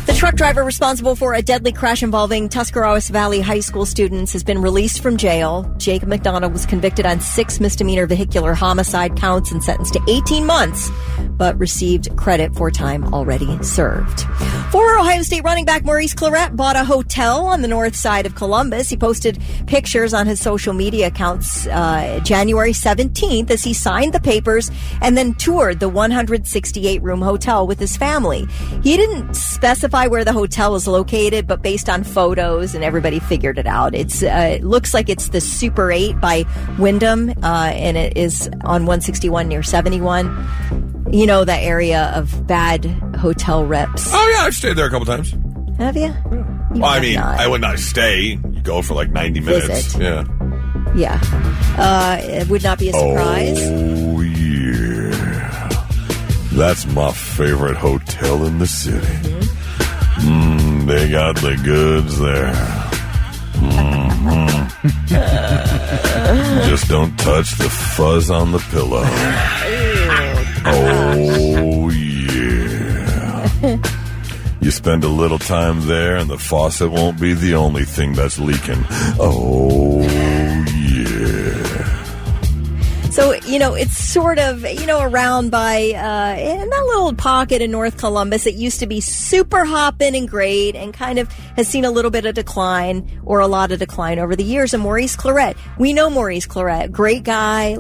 The truck driver responsible for a deadly crash involving Tuscarawas Valley High School students has been released from jail. Jacob McDonald was convicted on 6 misdemeanor vehicular homicide counts and sentenced to 18 months, but received credit for time already served. Former Ohio State running back Maurice Clarett bought a hotel on the north side of Columbus. He posted pictures on his social media accounts January 17th as he signed the papers and then toured the 168-room hotel with his family. He didn't specify where the hotel was located, but based on photos, and everybody figured it out. It looks like it's the Super 8 by Wyndham, and it is on 161 near 71. You know, that area of bad hotel reps. Oh, yeah, I've stayed there a couple times. Have you? Well, I mean, I would not stay. Go for like 90 minutes. Visit. Yeah. Yeah. It would not be a surprise. Oh, yeah. That's my favorite hotel in the city. They got the goods there. Just don't touch the fuzz on the pillow. Oh, yeah. You spend a little time there and the faucet won't be the only thing that's leaking. Oh, yeah. So, it's sort of, around by, in that little pocket in North Columbus, it used to be super hopping and great and kind of has seen a little bit of decline or a lot of decline over the years. And Maurice Clarett, we know Maurice Clarett, great guy,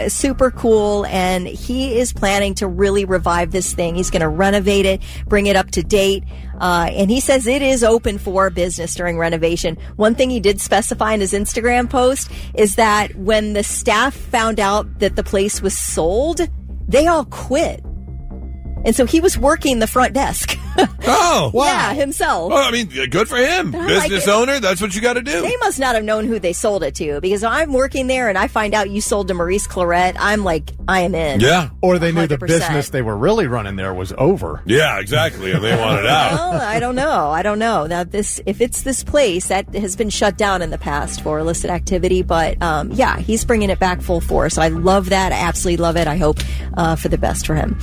super cool. And he is planning to really revive this thing. He's going to renovate it, bring it up to date. And he says it is open for business during renovation. One thing he did specify in his Instagram post is that when the staff found out that the place was sold, they all quit. And so he was working the front desk. Oh, wow. Yeah, himself. Well, I mean, good for him. Business owner, that's what you got to do. They must not have known who they sold it to, because I'm working there and I find out you sold to Maurice Clarett. I'm like, I am in. Yeah. Or they knew 100%. the business they were really running there was over. Yeah, exactly. And they wanted out. Well, I don't know. Now, if it's this place that has been shut down in the past for illicit activity, but yeah, he's bringing it back full force. I love that. I absolutely love it. I hope for the best for him.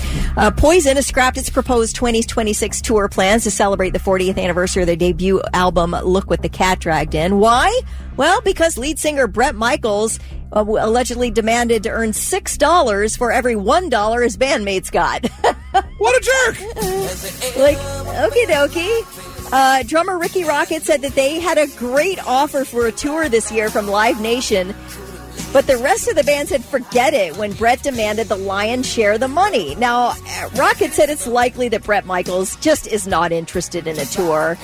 Poison has scrapped its proposed 2026 tour plans to celebrate the 40th anniversary of their debut album, Look What the Cat Dragged In. Why? Well, because lead singer Bret Michaels allegedly demanded to earn $6 for every $1 his bandmates got. What a jerk! Okie dokie. Drummer Ricky Rocket said that they had a great offer for a tour this year from Live Nation, but the rest of the band said forget it when Bret demanded the lion's share of the money. Now, Rocket said it's likely that Bret Michaels just is not interested in a tour.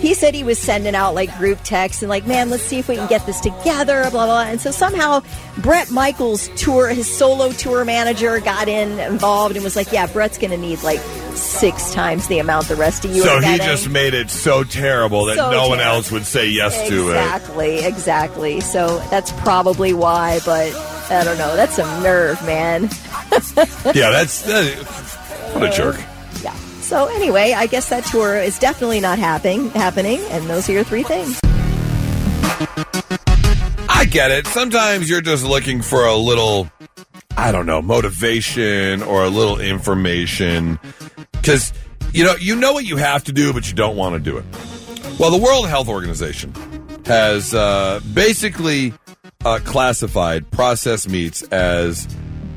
He said he was sending out group texts and man, let's see if we can get this together, blah, blah. And so somehow Bret Michaels' tour, his solo tour manager got involved and was like, yeah, Bret's going to need 6 times the amount the rest of you are getting. So he just made it so terrible that no one else would say yes to it. Exactly. So that's probably why, but I don't know. That's some nerve, man. Yeah, that's what a jerk. Yeah. So anyway, I guess that tour is definitely not happening, and those are your 3 things. I get it. Sometimes you're just looking for a little, I don't know, motivation or a little information because, you know what you have to do, but you don't want to do it. Well, the World Health Organization has basically classified processed meats as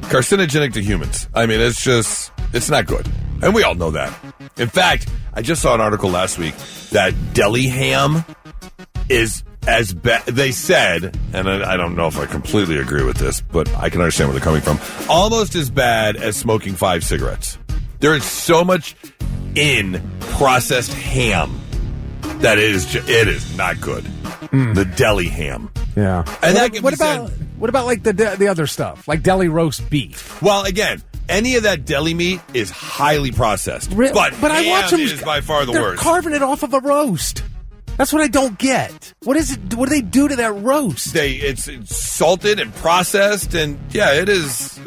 carcinogenic to humans. I mean, it's not good. And we all know that. In fact, I just saw an article last week that deli ham is as bad. They said, and I don't know if I completely agree with this, but I can understand where they're coming from, almost as bad as smoking 5 cigarettes. There is so much in processed ham that it is not good. The deli ham. Yeah. And what about like the other stuff, like deli roast beef? Well, again, any of that deli meat is highly processed. But ham I watch them, is by far the they're worst. Carving it off of a roast. That's what I don't get. What is it? What do they do to that roast? It's salted and processed, and yeah, it is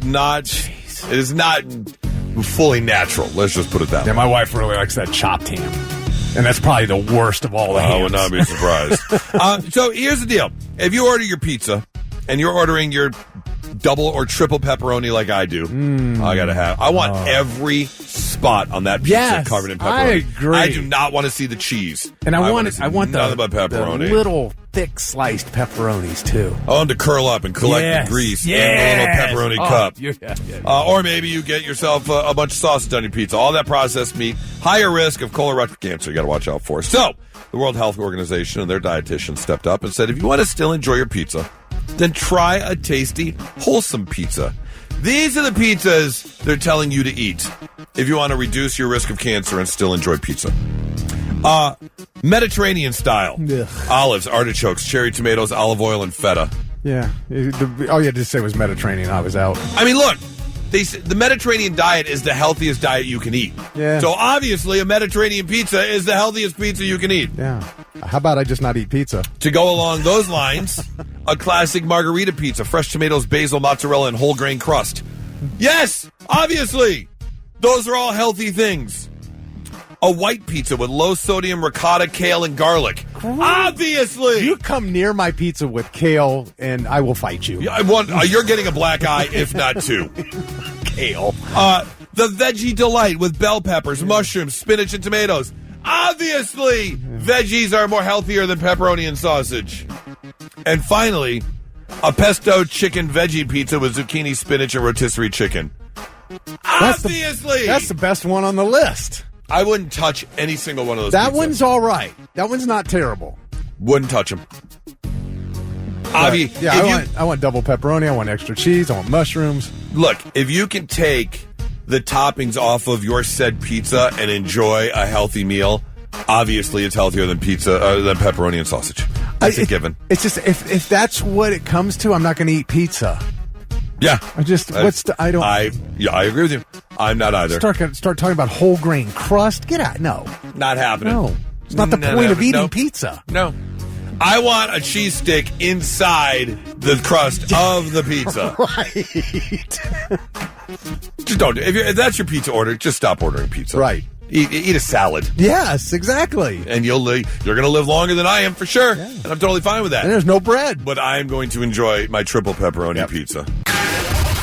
not. Jeez. It is not fully natural. Let's just put it that way. Yeah, my wife really likes that chopped ham, and that's probably the worst of all the hams. I would not be surprised. So here's the deal: if you order your pizza and you're ordering your double or triple pepperoni like I do, I want every spot on that pizza covered in pepperoni. I agree. I do not want to see the cheese. And I want nothing but pepperoni. The little thick sliced pepperonis too. I want them to curl up and collect the grease in a little pepperoni cup. Or maybe you get yourself a bunch of sausage on your pizza. All that processed meat, higher risk of colorectal cancer. You got to watch out for. So the World Health Organization and their dietitian stepped up and said, if you want to still enjoy your pizza, then try a tasty, wholesome pizza. These are the pizzas they're telling you to eat if you want to reduce your risk of cancer and still enjoy pizza. Mediterranean style. Ugh. Olives, artichokes, cherry tomatoes, olive oil, and feta. Yeah. All you had to say was Mediterranean. I was out. I mean, look. The Mediterranean diet is the healthiest diet you can eat. Yeah. So obviously a Mediterranean pizza is the healthiest pizza you can eat. Yeah. How about I just not eat pizza? To go along those lines, a classic margarita pizza, fresh tomatoes, basil, mozzarella, and whole grain crust. Yes, obviously. Those are all healthy things. A white pizza with low sodium ricotta, kale, and garlic. Obviously. You come near my pizza with kale, and I will fight you. You're getting a black eye, if not two. Kale. The veggie delight with bell peppers, mushrooms, spinach, and tomatoes. Obviously, veggies are more healthier than pepperoni and sausage. And finally, a chicken veggie pizza with zucchini, spinach, and rotisserie chicken. Obviously. That's the best one on the list. I wouldn't touch any single one of those That pizzas. one's all right. That one's not terrible. Wouldn't touch them. I want double pepperoni. I want extra cheese. I want mushrooms. Look, if you can take the toppings off of your said pizza and enjoy a healthy meal, obviously it's healthier than than pepperoni and sausage. That's a given. It's just if that's what it comes to, I'm not going to eat pizza. Yeah, I agree with you. I'm not either. Start talking about whole grain crust. Get out. No, not happening. No, it's not the point of eating pizza. No, I want a cheese stick inside the crust of the pizza. Right. Just don't. If that's your pizza order, just stop ordering pizza. Right. Eat a salad. Yes, exactly. And you're going to live longer than I am for sure. Yeah. And I'm totally fine with that. And there's no bread. But I am going to enjoy my triple pepperoni pizza.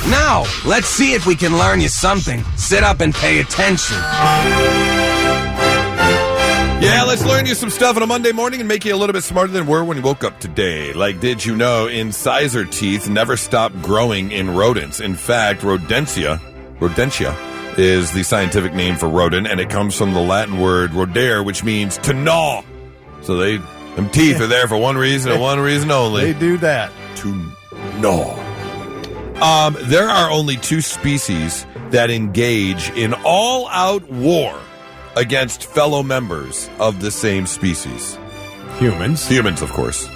Now, let's see if we can learn you something. Sit up and pay attention. Yeah, let's learn you some stuff on a Monday morning and make you a little bit smarter than we were when you woke up today. Like, did you know incisor teeth never stop growing in rodents? In fact, rodentia is the scientific name for rodent, and it comes from the Latin word rodere, which means to gnaw. So them teeth are there for one reason and one reason only. They do that. To gnaw. There are only 2 species that engage in all-out war against fellow members of the same species. Humans. Humans, of course.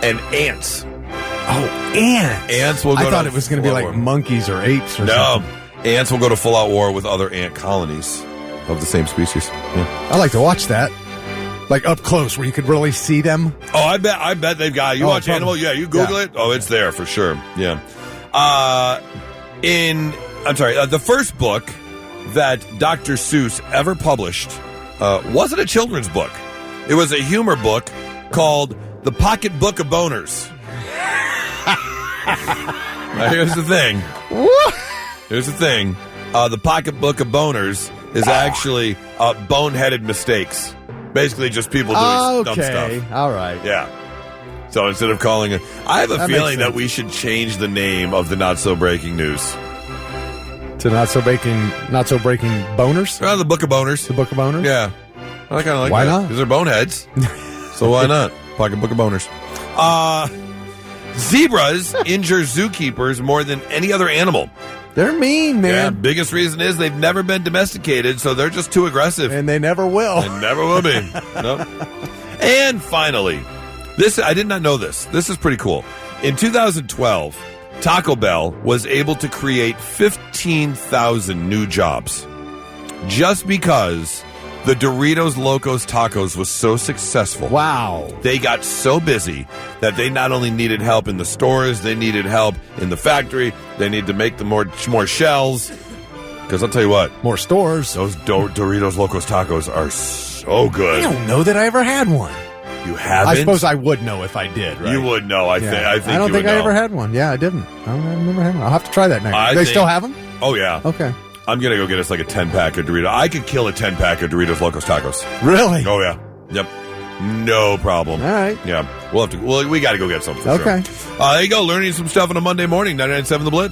And ants. Oh, ants. Ants will go I thought it was going to be like monkeys or apes or something. No. Ants will go to full-out war with other ant colonies of the same species. Yeah. I like to watch that. Like up close where you could really see them. Oh, I bet they've got it. You watch Animal? Yeah, you Google it. Oh, it's there for sure. Yeah. The first book that Dr. Seuss ever published wasn't a children's book. It was a humor book called The Pocket Book of Boners. Now, here's the thing. Here's the thing. The Pocket Book of Boners is actually boneheaded mistakes. Basically, just people doing dumb stuff. All right. Yeah. So instead of calling it, I have a feeling that we should change the name of the Not So Breaking News to Not So Breaking Boners. The Book of Boners. The Book of Boners. Yeah, I kind of like why that. not? Because they're boneheads. So why not? Pocket Book of Boners. Zebras injure zookeepers more than any other animal. They're mean, man. Yeah, biggest reason is they've never been domesticated, so they're just too aggressive. And they never will. They never will be. Nope. And finally, I did not know this. This is pretty cool. In 2012, Taco Bell was able to create 15,000 new jobs just because the Doritos Locos Tacos was so successful. Wow. They got so busy that they not only needed help in the stores, they needed help in the factory. They need to make the more shells. Because I'll tell you what. More stores. Those Doritos Locos Tacos are so good. I don't know that I ever had one. You haven't? I suppose I would know if I did, right? You would know, I think. I don't think I ever had one. Yeah, I didn't. I don't remember having one. I'll have to try that next. They still have them? Oh, yeah. Okay. I'm going to go get us like a 10-pack of Doritos. I could kill a 10-pack of Doritos Locos Tacos. Really? Oh, yeah. Yep. No problem. All right. Yeah. We got to go get some for sure. There you go. Learning some stuff on a Monday morning. 99.7 The Blitz.